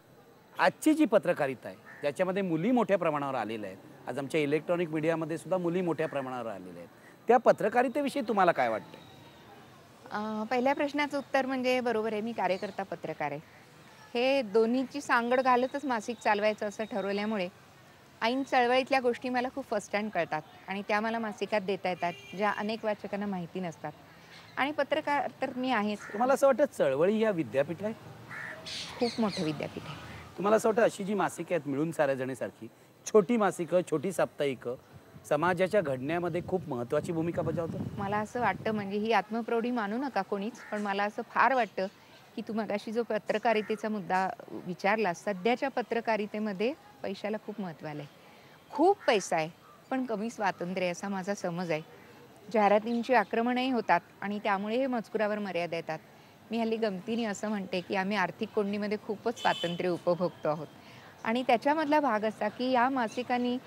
आजची जी पत्रकारिता आहे, ज्याच्यामध्ये मुली मोठ्या प्रमाणावर आलेल्या आहेत, आज आमच्या इलेक्ट्रॉनिक मीडियामध्ये सुद्धा मुली मोठ्या प्रमाणावर आलेल्या आहेत, त्या पत्रकारितेविषयी तुम्हाला काय वाटतं? पहिल्या प्रश्नाचं उत्तर म्हणजे बरोबर आहे, मी कार्यकर्ता पत्रकार आहे. हे दोन्हीची सांगड घालतच मासिक चालवायचं असं ठरवल्यामुळे ऐन चळवळीतल्या गोष्टी मला खूप फर्स्ट हँड कळतात आणि त्या मला मासिकात देता येतात, ज्या अनेक वाचकांना माहिती नसतात. आणि पत्रकार तर मी आहेच. तुम्हाला असं वाटतं चळवळी या विद्यापीठ आहे? खूप मोठं विद्यापीठ आहे. तुम्हाला असं वाटतं अशी जी मासिकं आहेत मिळून साऱ्याजणीसारखी, छोटी मासिकं, छोटी साप्ताहिकं समाजाच्या घडण्यामध्ये खूप महत्त्वाची भूमिका बजावतात? मला असं वाटतं, म्हणजे ही आत्मप्रौढी मानू नका कोणीच, पण मला असं फार वाटतं, की तू मगाशी जो पत्रकारितेचा मुद्दा विचारला, सध्याच्या पत्रकारितेमध्ये पैशाला खूप महत्त्व आलंय. खूप पैसा आहे, पण कमी स्वातंत्र्य आहे असा माझा समज आहे. जाहिरातींची आक्रमणही होतात आणि त्यामुळे हे मजकुरावर मर्यादा येतात. मी हल्ली गमतीने असं म्हणते, की आम्ही आर्थिक कोंडीमध्ये खूपच स्वातंत्र्य उपभोगतो आहोत आणि त्याच्यामधला भाग असा, की या मासिकांनी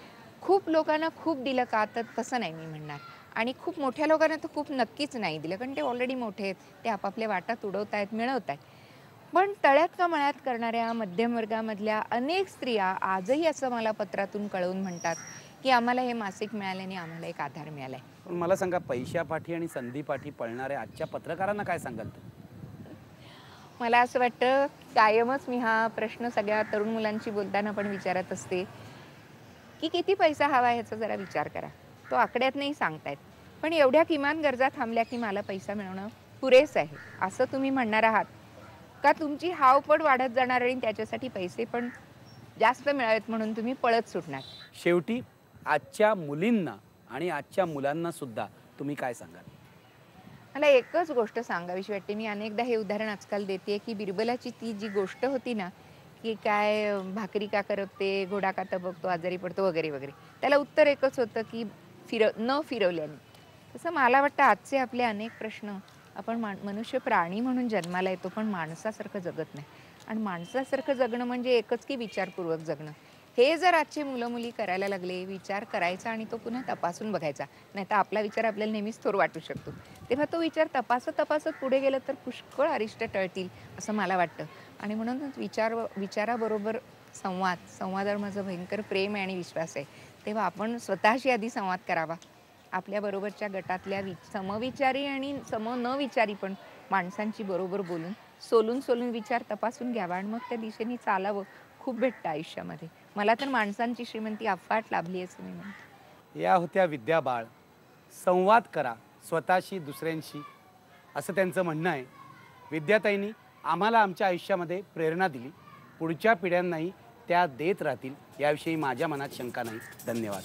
खूप लोकांना खूप दिलं का? तर तसं नाही मी म्हणणार. आणि खूप मोठ्या लोकांना तर खूप नक्कीच नाही दिलं, कारण ते ऑलरेडी मोठे आहेत. ते आपापल्या वाटा तुडवत आहेत, मिळवत आहेत. पण तळ्यात का मळ्यात करणाऱ्या मध्यम वर्गामधल्या अनेक स्त्रिया आजही असं मला पत्रातून कळवून म्हणतात, की आम्हाला हे मासिक मिळाल्याने आम्हाला एक आधार मिळालाय. पण मला सांगा, पैशापाठी आणि संधीपाठी पळणाऱ्या आजच्या पत्रकारांना काय सांगाल तुम्ही? मला असं वाटतं, कायमच मी हा प्रश्न सगळ्या तरुण मुलांशी बोलताना पण विचारत असते, की किती पैसा हवा ह्याचा जरा विचार करा. तो आकड्यात नाही सांगतायत. पण एवढ्या किमान गरजा थांबल्या, की मला पैसा मिळवणं पुरेसं आहे, असं तुम्ही म्हणणार आहात? का तुमची हाव पण वाढत जाणार आणि त्याच्यासाठी पैसे पण जास्त मिळावेत म्हणून तुम्ही पळत सुटणार? शेवटी आजच्या मुलींना आणि आजच्या मुलांना सुद्धा तुम्ही काय सांगाल? मला एकच गोष्ट सांगावीशी वाटते. मी अनेकदा हे उदाहरण आजकाल देते, की बिरबलाची ती जी गोष्ट होती ना, की काय भाकरी का करपते, घोडा का तबकतो, आजारी पडतो वगैरे, वगैरे. त्याला उत्तर एकच होतं, की न फिरवल्याने. तसं मला वाटतं आजचे आपले अनेक प्रश्न, आपण मनुष्य प्राणी म्हणून जन्माला येतो, पण माणसासारखं जगत नाही. आणि माणसासारखं जगणं म्हणजे एकच, की विचारपूर्वक जगणं. हे जर आजचे मुलं-मुली करायला लागले, विचार करायचा आणि तो पुन्हा तपासून बघायचा. नाहीतर आपला विचार आपल्याला नेहमीच थोर वाटू शकतो. तेव्हा तो विचार तपासत पुढे गेलं तर पुष्कळ अरिष्ट टळतील असं मला वाटतं. आणि म्हणूनच विचाराबरोबर संवादावर माझं भयंकर प्रेम आहे आणि विश्वास आहे. तेव्हा आपण स्वतःशी आधी संवाद करावा. आपल्याबरोबरच्या गटातल्या समविचारी आणि न विचारी पण माणसांची बरोबर बोलून, सोलून विचार तपासून घ्यावा आणि मग त्या दिशेने चालावं. खूप भेटतं आयुष्यामध्ये. मला तर माणसांची श्रीमंती अफाट लाभली आहे असं मी म्हणते. या होत्या विद्या बाळ. संवाद करा स्वतःशी, दुसऱ्यांशी, असं त्यांचं म्हणणं आहे. विद्याताईंनी आम्हाला आमच्या आयुष्यामध्ये प्रेरणा दिली. पुढच्या पिढ्यांनाही त्या देत राहतील याविषयी माझ्या मनात शंका नाही. धन्यवाद.